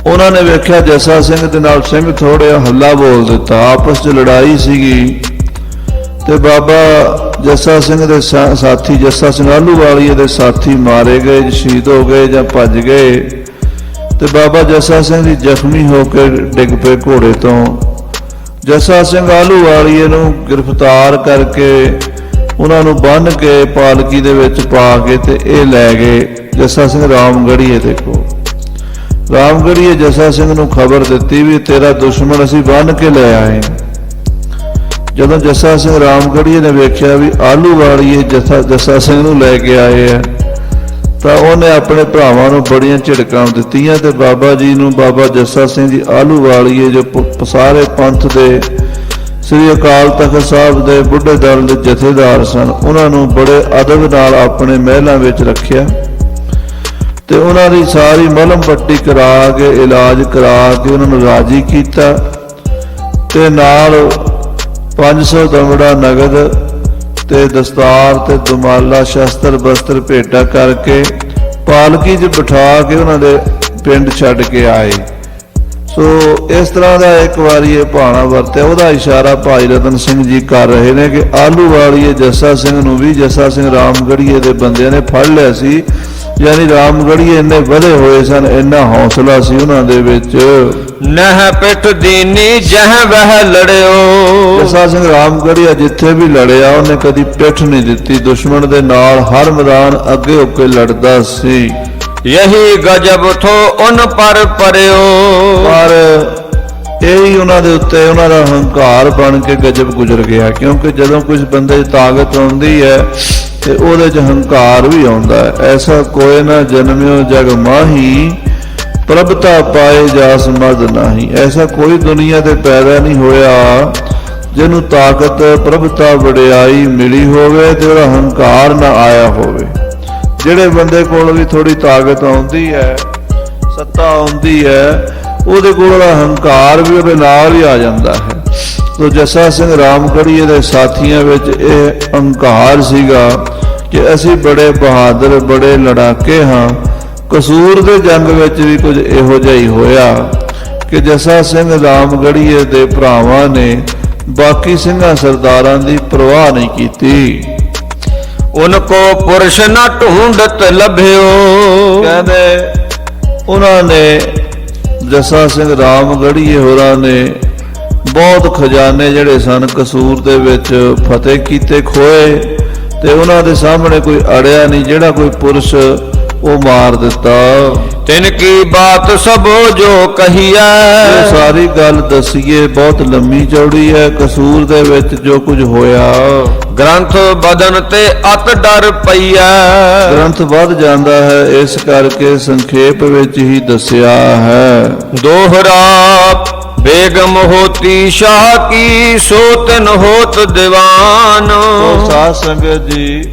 ਉਹਨਾਂ ਨੇ ਵੇਖਿਆ ਜੱਸਾ ਸਿੰਘ ਦੇ ਨਾਲ ਸਿੰਘ ਥੋੜ੍ਹਾ ਹੱਲਾ ਬੋਲ ਦਿੱਤਾ, ਆਪਸ 'ਚ ਲੜਾਈ ਸੀਗੀ। ਤੇ ਬਾਬਾ ਜੱਸਾ ਸਿੰਘ ਦੇ ਸਾਥੀ ਜੱਸਾ ਸਿੰਘ ਆਹਲੂਵਾਲੀਏ ਦੇ ਸਾਥੀ ਮਾਰੇ ਗਏ, ਸ਼ਹੀਦ ਹੋ ਗਏ ਜਾਂ ਭੱਜ ਗਏ। ਤੇ ਬਾਬਾ ਜੱਸਾ ਸਿੰਘ ਜੀ ਜ਼ਖਮੀ ਹੋ ਕੇ ਡਿੱਗ ਪਏ ਘੋੜੇ ਤੋਂ। ਜੱਸਾ ਸਿੰਘ ਆਹਲੂਵਾਲੀਏ ਨੂੰ ਗ੍ਰਿਫਤਾਰ ਕਰਕੇ ਉਹਨਾਂ ਨੂੰ ਬੰਨ੍ਹ ਕੇ ਪਾਲਕੀ ਦੇ ਵਿੱਚ ਪਾ ਕੇ ਤੇ ਇਹ ਲੈ ਗਏ ਜੱਸਾ ਸਿੰਘ ਰਾਮਗੜੀਏ ਦੇ ਕੋਲ। ਰਾਮਗੜੀਏ ਜੱਸਾ ਸਿੰਘ ਨੂੰ ਖਬਰ ਦਿੱਤੀ ਵੀ ਤੇਰਾ ਦੁਸ਼ਮਣ ਅਸੀਂ ਬੰਨ੍ਹ ਕੇ ਲੈ ਆਏ। ਜਦੋਂ ਜੱਸਾ ਸਿੰਘ ਰਾਮਗੜੀਏ ਨੇ ਵੇਖਿਆ ਵੀ ਆਹਲੂਵਾਲੀਏ ਜੱਸਾ ਸਿੰਘ ਨੂੰ ਲੈ ਕੇ ਆਏ ਆ ਤਾਂ ਉਹਨੇ ਆਪਣੇ ਭਰਾਵਾਂ ਨੂੰ ਬੜੀਆਂ ਝਿੜਕਾਂ ਦਿੱਤੀਆਂ ਤੇ ਬਾਬਾ ਜੀ ਨੂੰ, ਬਾਬਾ ਜੱਸਾ ਸਿੰਘ ਜੀ ਆਹਲੂਵਾਲੀਏ ਜੋ ਸਾਰੇ ਪੰਥ ਦੇ ਸ੍ਰੀ ਅਕਾਲ ਤਖਤ ਸਾਹਿਬ ਦੇ ਬੁੱਢੇ ਦਲ ਦੇ ਜਥੇਦਾਰ ਸਨ, ਉਹਨਾਂ ਨੂੰ ਬੜੇ ਅਦਬ ਨਾਲ ਆਪਣੇ ਮਹਿਲਾਂ ਵਿੱਚ ਰੱਖਿਆ ਤੇ ਉਹਨਾਂ ਦੀ ਸਾਰੀ ਮਲਮ ਪੱਟੀ ਕਰਾ ਕੇ ਇਲਾਜ ਕਰਾ ਕੇ ਉਹਨਾਂ ਨੂੰ ਰਾਜੀ ਕੀਤਾ ਤੇ ਨਾਲ 500 ਦਮੜਾ ਨਗਦ ਤੇ ਦਸਤਾਰ ਤੇ ਦੁਮਾਲਾ ਸ਼ਸਤਰ ਬਸਤਰ ਭੇਟਾ ਕਰਕੇ ਪਾਲਕੀ 'ਚ ਬਿਠਾ ਕੇ ਉਹਨਾਂ ਦੇ ਪਿੰਡ ਛੱਡ ਕੇ ਆਏ। ਸੋ ਇਸ ਤਰ੍ਹਾਂ ਦਾ ਇੱਕ ਵਾਰੀ ਇਹ ਭਾਣਾ ਵਰਤਿਆ। ਉਹਦਾ ਇਸ਼ਾਰਾ ਭਾਈ ਰਤਨ ਸਿੰਘ ਜੀ ਕਰ ਰਹੇ ਨੇ ਕਿ ਆਹਲੂਵਾਲੀਏ ਜੱਸਾ ਸਿੰਘ ਨੂੰ ਵੀ ਜੱਸਾ ਸਿੰਘ ਰਾਮਗੜੀਏ ਦੇ ਬੰਦਿਆਂ ਨੇ ਫੜ ਲਿਆ ਸੀ। ਯਾਨੀ ਰਾਮਗੜੀਏ ਇੰਨੇ ਵਧੇ ਹੋਏ ਸਨ, ਇੰਨਾ ਹੌਸਲਾ ਸੀ ਉਹਨਾਂ ਦੇ ਵਿੱਚ। ਨਹਿ ਪਿੱਠ ਦੀਨੀ ਜਹ ਵਹਿ ਲੜਿਓ। ਜੱਸਾ ਸਿੰਘ ਰਾਮਗੜੀਆ ਜਿੱਥੇ ਵੀ ਲੜਿਆ ਉਹਨੇ ਕਦੀ ਪਿੱਠ ਨਹੀਂ ਦਿੱਤੀ, ਦੁਸ਼ਮਣ ਦੇ ਨਾਲ ਹਰ ਮੈਦਾਨ ਅੱਗੇ ਹੋ ਕੇ ਲੜਦਾ ਸੀ। ਯਹੀ ਗਜਬ ਥੋ ਉਨ ਪਰ ਪਰਿਓ। ਪਰ ਇਹੀ ਉਹਨਾਂ ਦੇ ਉੱਤੇ ਉਹਨਾਂ ਦਾ ਹੰਕਾਰ ਬਣ ਕੇ ਗਜਬ ਗੁਜ਼ਰ ਗਿਆ, ਕਿਉਂਕਿ ਜਦੋਂ ਕੁਝ ਬੰਦੇ 'ਚ ਤਾਕਤ ਆਉਂਦੀ ਹੈ ਤੇ ਉਹਦੇ 'ਚ ਹੰਕਾਰ ਵੀ ਆਉਂਦਾ ਹੈ। ਐਸਾ ਕੋਈ ਨਾ ਜਨਮਿਓ ਜਗ ਮਾਹੀ, ਪ੍ਰਭਤਾ ਪਾਏ ਜਾਸ ਮਦ ਨਹੀਂ। ਐਸਾ ਕੋਈ ਦੁਨੀਆ ਤੇ ਪੈਦਾ ਨਹੀਂ ਹੋਇਆ ਜਿਹਨੂੰ ਤਾਕਤ ਪ੍ਰਭਤਾ ਵਡਿਆਈ ਮਿਲੀ ਹੋਵੇ ਤੇ ਉਹਦਾ ਹੰਕਾਰ ਨਾ ਆਇਆ ਹੋਵੇ। ਜਿਹੜੇ ਬੰਦੇ ਕੋਲ ਵੀ ਥੋੜੀ ਤਾਕਤ ਆਉਂਦੀ ਹੈ, ਸੱਤਾ ਆਉਂਦੀ ਹੈ, ਉਹਦੇ ਕੋਲ ਉਹਦਾ ਹੰਕਾਰ ਵੀ ਉਹਦੇ ਨਾਲ ਹੀ ਆ ਜਾਂਦਾ ਹੈ। ਤੋ ਜੱਸਾ ਸਿੰਘ ਰਾਮਗੜੀਏ ਦੇ ਸਾਥੀਆਂ ਵਿੱਚ ਇਹ ਹੰਕਾਰ ਸੀਗਾ ਕਿ ਅਸੀਂ ਬੜੇ ਬਹਾਦਰ, ਬੜੇ ਲੜਾਕੇ ਹਾਂ। ਕਸੂਰ ਦੇ ਜੰਗ ਵਿੱਚ ਵੀ ਕੁਝ ਇਹੋ ਜਿਹਾ ਹੀ ਹੋਇਆ ਕਿ ਜੱਸਾ ਸਿੰਘ ਰਾਮਗੜੀਏ ਦੇ ਭਰਾਵਾਂ ਨੇ ਬਾਕੀ ਸਿੰਘਾਂ ਸਰਦਾਰਾਂ ਦੀ ਪਰਵਾਹ ਨਹੀਂ ਕੀਤੀ। ਉਨਕੋ ਪੁਰਸ਼ ਨਾ ਢੂੰਡਤ ਲੱਭਿਓ। ਕਹਿੰਦੇ ਉਹਨਾਂ ਨੇ ਜੱਸਾ ਸਿੰਘ ਰਾਮਗੜੀਏ ਹੋਰਾਂ ਨੇ ਬਹੁਤ ਖਜ਼ਾਨੇ ਜਿਹੜੇ ਸਨ ਕਸੂਰ ਦੇ ਵਿੱਚ ਫਤਿਹ ਕੀਤੇ, ਖੋਏ, ਤੇ ਉਹਨਾਂ ਦੇ ਸਾਹਮਣੇ ਕੋਈ ਅੜਿਆ ਨਹੀਂ। ਜਿਹੜਾ ਕੋਈ ਪੁਰਸ਼ ਉਹ ਮਾਰ ਦਿੱਤਾ। ਤਿਨ ਕੀ ਬਾਤ ਸਭੋ ਜੋ ਕਹੀਐ। ਇਹ ਸਾਰੀ ਗੱਲ ਦਸੀਏ ਬਹੁਤ ਲੰਮੀ ਚੌੜੀ ਹੈ। ਕਸੂਰ ਦੇ ਵਿੱਚ ਜੋ ਕੁਝ ਹੋਇਆ, ਗ੍ਰੰਥ ਬਦਨ ਤੇ ਅਤ ਡਰ ਪਈਐ। ਗ੍ਰੰਥ ਵੱਧ ਜਾਂਦਾ ਹੈ, ਇਸ ਕਰਕੇ ਸੰਖੇਪ ਵਿੱਚ ਹੀ ਦੱਸਿਆ ਹੈ। ਦੋਹਰਾ ਬੇਗਮ ਹੋਤੀ ਸ਼ਾਹ ਕੀ ਸੋ ਤਿਨ ਹੋਤ ਦੀਵਾਨ। ਸਾਧ ਸੰਗਤ ਜੀ,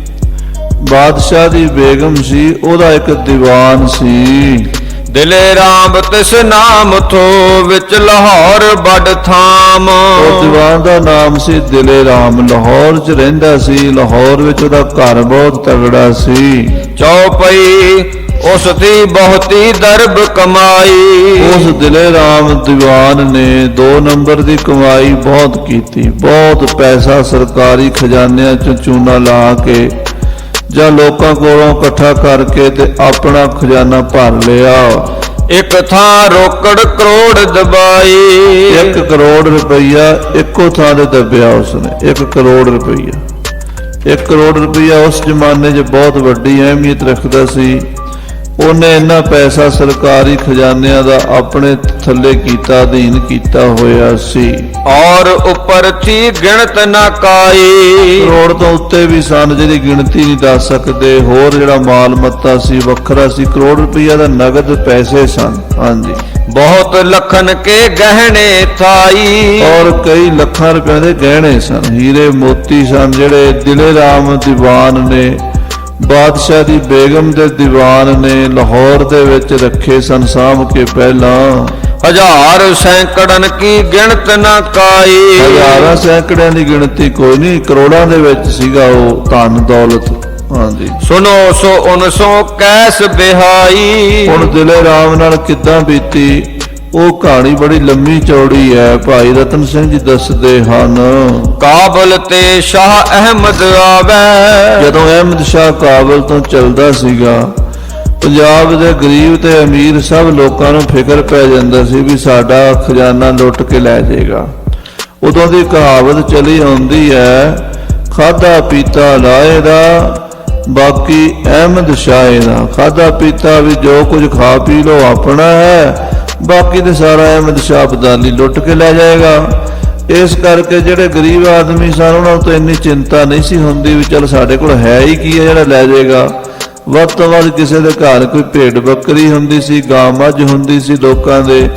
ਬਾਦਸ਼ਾਹ ਦੀ ਬੇਗਮ ਸੀ, ਉਹਦਾ ਇੱਕ ਦੀਵਾਨ ਸੀ। ਦਿਲੇ ਰਾਮ ਤਿਸ ਨਾਮ ਥੋ ਵਿੱਚ ਲਾਹੌਰ ਵੱਡ ਥਾਮ। ਉਹ ਦੀਵਾਨ ਦਾ ਨਾਮ ਸੀ ਦਿਲੇ ਰਾਮ, ਲਾਹੌਰ 'ਚ ਰਹਿੰਦਾ ਸੀ। ਲਾਹੌਰ ਵਿੱਚ ਉਹਦਾ ਘਰ ਬਹੁਤ ਤਗੜਾ ਸੀ। ਚੌਪਈ ਉਸ ਦੀ ਬਹੁਤੀ ਦਰਬ ਕਮਾਈ। ਉਸ ਦਿਲੇ ਰਾਮ ਦੀਵਾਨ ਨੇ 2 ਨੰਬਰ ਦੀ ਕਮਾਈ ਬਹੁਤ ਕੀਤੀ। ਬਹੁਤ ਪੈਸਾ ਸਰਕਾਰੀ ਖਜ਼ਾਨਿਆਂ ਚ ਚੂਨਾ ਲਾ ਕੇ ਜਾਂ ਲੋਕਾਂ ਕੋਲੋਂ ਇਕੱਠਾ ਕਰਕੇ ਤੇ ਆਪਣਾ ਖਜ਼ਾਨਾ ਭਰ ਲਿਆ। ਇੱਕ ਥਾਂ ਰੋਕੜ ਕਰੋੜ ਦਬਾਈ। 1 ਕਰੋੜ ਰੁਪਈਆ ਇੱਕੋ ਥਾਂ ਤੇ ਦੱਬਿਆ ਉਸਨੇ। 1 ਕਰੋੜ ਰੁਪਈਆ 1 ਕਰੋੜ ਰੁਪਈਆ ਉਸ ਜ਼ਮਾਨੇ 'ਚ ਬਹੁਤ ਵੱਡੀ ਅਹਿਮੀਅਤ ਰੱਖਦਾ ਸੀ। ਉਹਨੇ ਇੰਨਾ ਪੈਸਾ ਸਰਕਾਰੀ ਖਜ਼ਾਨਿਆਂ ਦਾ ਆਪਣੇ ਥੱਲੇ ਕੀਤਾ, ਅਧੀਨ ਕੀਤਾ ਹੋਇਆ ਸੀ। ਔਰ ਉੱਪਰ ਥੀ ਗਿਣਤ ਨਾ ਕਾਈ। ਕਰੋੜ ਤੋਂ ਉੱਤੇ ਵੀ ਸਨ ਜਿਹਦੀ ਗਿਣਤੀ ਨਹੀਂ ਦੱਸ ਸਕਦੇ। ਹੋਰ ਜਿਹੜਾ ਮਾਲ ਮੱਤਾ ਸੀ ਵੱਖਰਾ ਸੀ। ਕਰੋੜ ਰੁਪਈਆ ਦਾ ਨਗਦ ਪੈਸੇ ਸਨ। ਹਾਂਜੀ। ਬਹੁਤ ਲਖਨ ਕੇ ਗਹਿਣੇ ਥਾਈ। ਔਰ ਕਈ ਲੱਖਾਂ ਰੁਪਏ ਦੇ ਗਹਿਣੇ ਸਨ, ਹੀਰੇ ਮੋਤੀ ਸਨ, ਜਿਹੜੇ ਦਿਲੇ ਰਾਮ ਦੀਵਾਨ ਨੇ ਬਾਦਸ਼ਾਹ ਦੀ ਬੇਗਮ ਦੇ ਦੀਵਾਨ ਨੇ ਲਾਹੌਰ ਦੇ ਵਿੱਚ ਰੱਖੇ ਸਨ ਸਾਂਭ ਕੇ। ਪਹਿਲਾਂ ਹਜ਼ਾਰ ਸੈਂਕੜਨ ਕੀ ਗਿਣਤ ਨਾ ਕਾਈ। ਹਜ਼ਾਰਾਂ ਸੈਂਕੜਿਆਂ ਦੀ ਗਿਣਤੀ ਕੋਈ ਨਹੀਂ, ਕਰੋੜਾਂ ਦੇ ਵਿੱਚ ਸੀਗਾ ਉਹ ਧਨ ਦੌਲਤ। ਹਾਂਜੀ। ਸੁਨੋ ਸੋ ਉਨਸੋ ਕੈਸ ਬਿਹਾਈ। ਹੁਣ ਦਿਲੇ ਰਾਮ ਨਾਲ ਕਿੱਦਾਂ ਬੀਤੀ ਉਹ ਕਹਾਣੀ ਬੜੀ ਲੰਮੀ ਚੌੜੀ ਹੈ। ਭਾਈ ਰਤਨ ਸਿੰਘ ਜੀ ਦੱਸਦੇ ਹਨ, ਕਾਬਲ ਤੇ ਸ਼ਾਹ ਅਹਿਮਦ ਆਵੇ। ਜਦੋਂ ਅਹਿਮਦ ਸ਼ਾਹ ਕਾਬਲ ਤੋਂ ਚੱਲਦਾ ਸੀਗਾ, ਪੰਜਾਬ ਦੇ ਗਰੀਬ ਤੇ ਅਮੀਰ ਸਭ ਲੋਕਾਂ ਨੂੰ ਫਿਕਰ ਪੈ ਜਾਂਦਾ ਸੀ ਵੀ ਸਾਡਾ ਖਜ਼ਾਨਾ ਲੁੱਟ ਕੇ ਲੈ ਜਾਏਗਾ। ਉਦੋਂ ਦੀ ਕਹਾਵਤ ਚਲੀ ਆਉਂਦੀ ਹੈ, ਖਾਧਾ ਪੀਤਾ ਲਾਏ ਦਾ ਬਾਕੀ ਅਹਿਮਦ ਸ਼ਾਹ ਦਾ। ਖਾਧਾ ਪੀਤਾ ਵੀ ਜੋ ਕੁਝ ਖਾ ਪੀ ਲੋ ਆਪਣਾ ਹੈ, ਬਾਕੀ ਤੇ ਸਾਰਾ ਅਹਿਮਦ ਸ਼ਾਹ ਅਬਦਾਲੀ ਲੁੱਟ ਕੇ ਲੈ ਜਾਏਗਾ। ਇਸ ਕਰਕੇ ਜਿਹੜੇ ਗਰੀਬ ਆਦਮੀ ਸਨ ਉਹਨਾਂ ਨੂੰ ਤਾਂ ਇੰਨੀ ਚਿੰਤਾ ਨਹੀਂ ਸੀ ਹੁੰਦੀ ਵੀ ਚਲ ਸਾਡੇ ਕੋਲ ਹੈ ਹੀ ਕੀ ਹੈ ਜਿਹੜਾ ਲੈ ਜਾਏਗਾ। ਵੱਧ ਤੋਂ ਵੱਧ ਕਿਸੇ ਦੇ ਘਰ ਕੋਈ ਭੇਡ ਬੱਕਰੀ ਹੁੰਦੀ ਸੀ, ਗਾਂ ਮੱਝ ਹੁੰਦੀ ਸੀ ਲੋਕਾਂ ਦੇ,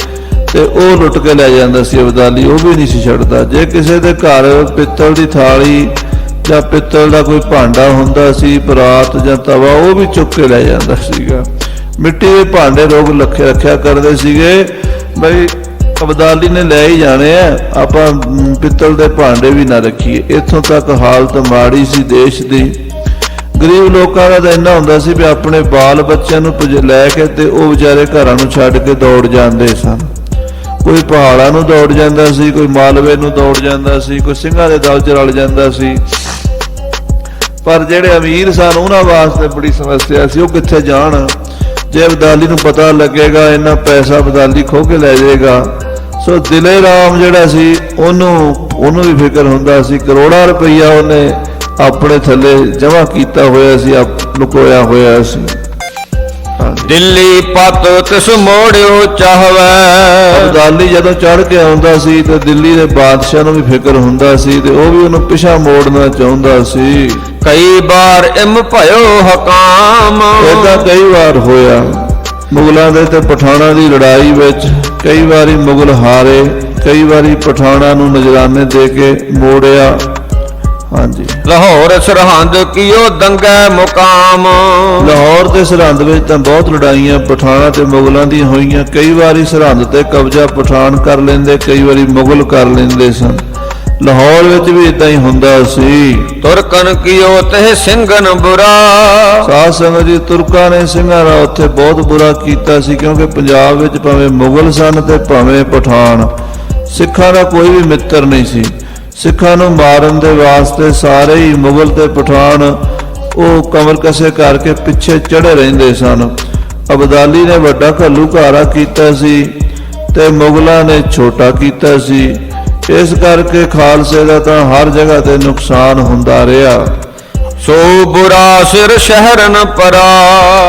ਤੇ ਉਹ ਲੁੱਟ ਕੇ ਲੈ ਜਾਂਦਾ ਸੀ ਅਬਦਾਲੀ, ਉਹ ਵੀ ਨਹੀਂ ਸੀ ਛੱਡਦਾ। ਜੇ ਕਿਸੇ ਦੇ ਘਰ ਪਿੱਤਲ ਦੀ ਥਾਲੀ ਜਾਂ ਪਿੱਤਲ ਦਾ ਕੋਈ ਭਾਂਡਾ ਹੁੰਦਾ ਸੀ, ਪਰਾਤ ਜਾਂ ਤਵਾ, ਉਹ ਵੀ ਚੁੱਕ ਕੇ ਲੈ ਜਾਂਦਾ ਸੀਗਾ। ਮਿੱਟੀ ਦੇ ਭਾਂਡੇ ਲੋਕ ਰੱਖਿਆ ਕਰਦੇ ਸੀਗੇ ਬਈ ਅਬਦਾਲੀ ਨੇ ਲੈ ਹੀ ਜਾਣੇ ਆ, ਆਪਾਂ ਪਿੱਤਲ ਦੇ ਭਾਂਡੇ ਵੀ ਨਾ ਰੱਖੀਏ। ਇੱਥੋਂ ਤੱਕ ਹਾਲਤ ਮਾੜੀ ਸੀ ਦੇਸ਼ ਦੀ। ਗਰੀਬ ਲੋਕਾਂ ਦਾ ਤਾਂ ਇੰਨਾ ਹੁੰਦਾ ਸੀ ਵੀ ਆਪਣੇ ਬਾਲ ਬੱਚਿਆਂ ਨੂੰ ਲੈ ਕੇ ਤੇ ਉਹ ਵਿਚਾਰੇ ਘਰਾਂ ਨੂੰ ਛੱਡ ਕੇ ਦੌੜ ਜਾਂਦੇ ਸਨ। ਕੋਈ ਪਹਾੜਾਂ ਨੂੰ ਦੌੜ ਜਾਂਦਾ ਸੀ, ਕੋਈ ਮਾਲਵੇ ਨੂੰ ਦੌੜ ਜਾਂਦਾ ਸੀ, ਕੋਈ ਸਿੰਘਾਂ ਦੇ ਦਲ 'ਚ ਰਲ ਜਾਂਦਾ ਸੀ। ਪਰ ਜਿਹੜੇ ਅਮੀਰ ਸਨ ਉਹਨਾਂ ਵਾਸਤੇ ਬੜੀ ਸਮੱਸਿਆ ਸੀ, ਉਹ ਕਿੱਥੇ ਜਾਣ। ਜੇ ਅਬਦਾਲੀ ਨੂੰ ਪਤਾ ਲੱਗੇਗਾ ਇੰਨਾ ਪੈਸਾ ਅਬਦਾਲੀ ਖੋਹ ਕੇ ਲੈ ਜਾਏਗਾ। ਸੋ ਦਿਲੇ ਰਾਮ ਜਿਹੜਾ ਸੀ ਉਹਨੂੰ ਵੀ ਫਿਕਰ ਹੁੰਦਾ ਸੀ। ਕਰੋੜਾਂ ਰੁਪਈਆ ਉਹਨੇ ਆਪਣੇ ਥੱਲੇ ਜਮ੍ਹਾਂ ਕੀਤਾ ਹੋਇਆ ਸੀ, ਲੁਕੋਇਆ ਹੋਇਆ ਸੀ। ਦਿੱਲੀ ਪਤ ਤਿਸ ਮੋੜਿਓ ਚਾਹਵੈ। ਅਬਦਾਲੀ ਜਦੋਂ ਚੜ੍ਹ ਕੇ ਆਉਂਦਾ ਸੀ ਤੇ ਦਿੱਲੀ ਦੇ ਬਾਦਸ਼ਾਹ ਨੂੰ ਵੀ ਫਿਕਰ ਹੁੰਦਾ ਸੀ ਤੇ ਉਹ ਵੀ ਉਹਨੂੰ ਪਿਛਾ ਮੋੜਨਾ ਚਾਹੁੰਦਾ ਸੀ। ਕਈ ਵਾਰ ਇਮ ਭਇਓ ਹਕਾਮ। ਏਦਾਂ ਕਈ ਵਾਰ ਹੋਇਆ ਮੁਗਲਾਂ ਦੇ ਤੇ ਪਠਾਨਾਂ ਦੀ ਲੜਾਈ ਵਿੱਚ। ਕਈ ਵਾਰੀ ਮੁਗਲ ਹਾਰੇ, ਕਈ ਵਾਰੀ ਪਠਾਨਾਂ ਨੂੰ ਨਜ਼ਰਾਨੇ ਦੇ ਕੇ ਮੋੜਿਆ। ਹਾਂਜੀ। ਲਾਹੌਰ ਸਰਹੰਦ ਕੀਓ ਦੰਗੈ ਮੁਕਾਮ। ਲਾਹੌਰ ਤੇ ਸਰਹੰਦ ਵਿੱਚ ਤਾਂ ਬਹੁਤ ਲੜਾਈਆਂ ਪਠਾਨਾਂ ਤੇ ਮੁਗਲਾਂ ਦੀਆਂ ਹੋਈਆਂ। ਕਈ ਵਾਰੀ ਸਰਹੰਦ ਤੇ ਕਬਜ਼ਾ ਪਠਾਨ ਕਰ ਲੈਂਦੇ, ਕਈ ਵਾਰੀ ਮੁਗਲ ਕਰ ਲੈਂਦੇ ਸਨ। ਲਾਹੌਰ ਵਿੱਚ ਵੀ ਇਦਾਂ ਹੀ ਹੁੰਦਾ ਸੀ। ਤੁਰਕਨ ਕੀਓ ਤੇ ਸਿੰਘਨ ਬੁਰਾ। ਸਾਧ ਸੰਗਤ ਜੀ, ਤੁਰਕਾਂ ਨੇ ਸਿੰਘਾਂ ਦਾ ਉੱਥੇ ਬਹੁਤ ਬੁਰਾ ਕੀਤਾ ਸੀ, ਕਿਉਂਕਿ ਪੰਜਾਬ ਵਿੱਚ ਭਾਵੇਂ ਮੁਗਲ ਸਨ ਤੇ ਭਾਵੇਂ ਪਠਾਨ, ਸਿੱਖਾਂ ਦਾ ਕੋਈ ਵੀ ਮਿੱਤਰ ਨਹੀਂ ਸੀ। ਸਿੱਖਾਂ ਨੂੰ ਮਾਰਨ ਦੇ ਵਾਸਤੇ ਸਾਰੇ ਹੀ ਮੁਗਲ ਤੇ ਪਠਾਨ ਉਹ ਕਮਰ ਕਸੇ ਕਰਕੇ ਪਿੱਛੇ ਚੜੇ ਰਹਿੰਦੇ ਸਨ। ਅਬਦਾਲੀ ਨੇ ਵੱਡਾ ਘੱਲੂਘਾਰਾ ਕੀਤਾ ਸੀ ਤੇ ਮੁਗਲਾਂ ਨੇ ਛੋਟਾ ਕੀਤਾ ਸੀ। ਇਸ ਕਰਕੇ ਖਾਲਸੇ ਦਾ ਤਾਂ ਹਰ ਜਗ੍ਹਾ ਤੇ ਨੁਕਸਾਨ ਹੁੰਦਾ ਰਿਹਾ। ਸੋ ਬੁਰਾ ਸਿਰ ਸ਼ਹਿਰਨ ਪਰਾ।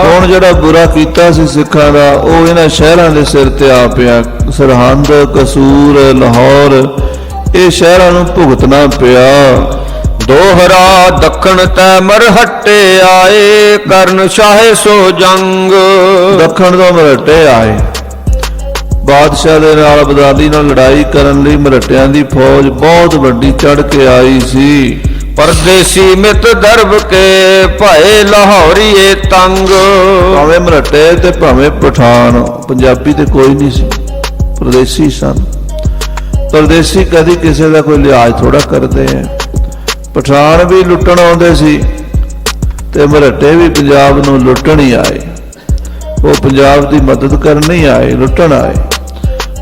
ਹੁਣ ਜਿਹੜਾ ਬੁਰਾ ਕੀਤਾ ਸੀ ਸਿੱਖਾਂ ਦਾ ਉਹ ਇਹਨਾਂ ਸ਼ਹਿਰਾਂ ਦੇ ਸਿਰ ਤੇ ਆ ਪਿਆ। ਸਰਹੰਦ, ਕਸੂਰ, ਲਾਹੌਰ, ਇਹ ਸ਼ਹਿਰਾਂ ਨੂੰ ਭੁਗਤਣਾ ਪਿਆ। ਦੋਹਰਾ ਦੱਖਣ ਤੈ ਮਰਹੱਟੇ ਆਏ, ਕਰਨ ਸ਼ਾਹੇ ਸੋ ਜੰਗ। ਦੱਖਣ ਤੋਂ ਮਰਹੱਟੇ ਆਏ, ਬਾਦਸ਼ਾਹ ਦੇ ਨਾਲ ਅਬਦਾਲੀ ਨਾਲ ਲੜਾਈ ਕਰਨ ਲਈ ਮਰਹੱਟਿਆਂ ਦੀ ਫੌਜ ਬਹੁਤ ਵੱਡੀ ਚੜ੍ਹ ਕੇ ਆਈ ਸੀ। ਪਰਦੇਸੀ ਮਿਤ ਦਰਬ ਕੇ ਭਏ ਲਾਹੌਰੀਏ ਤੰਗ। ਭਾਵੇਂ ਮਰਹੱਟੇ ਤੇ ਭਾਵੇਂ ਪਠਾਨ, ਪੰਜਾਬੀ ਤੇ ਕੋਈ ਨਹੀਂ ਸੀ, ਪਰਦੇਸੀ ਸਨ। ਪਰਦੇਸੀ ਕਦੀ ਕਿਸੇ ਦਾ ਕੋਈ ਲਿਹਾਜ਼ ਥੋੜਾ ਕਰਦੇ ਹੈ। ਪਠਾਨ ਵੀ ਲੁੱਟਣ ਆਉਂਦੇ ਸੀ ਤੇ ਮਰਹੱਟੇ ਵੀ ਪੰਜਾਬ ਨੂੰ ਲੁੱਟਣ ਹੀ ਆਏ। ਉਹ ਪੰਜਾਬ ਦੀ ਮਦਦ ਕਰਨ ਨਹੀਂ ਆਏ, ਲੁੱਟਣ ਆਏ।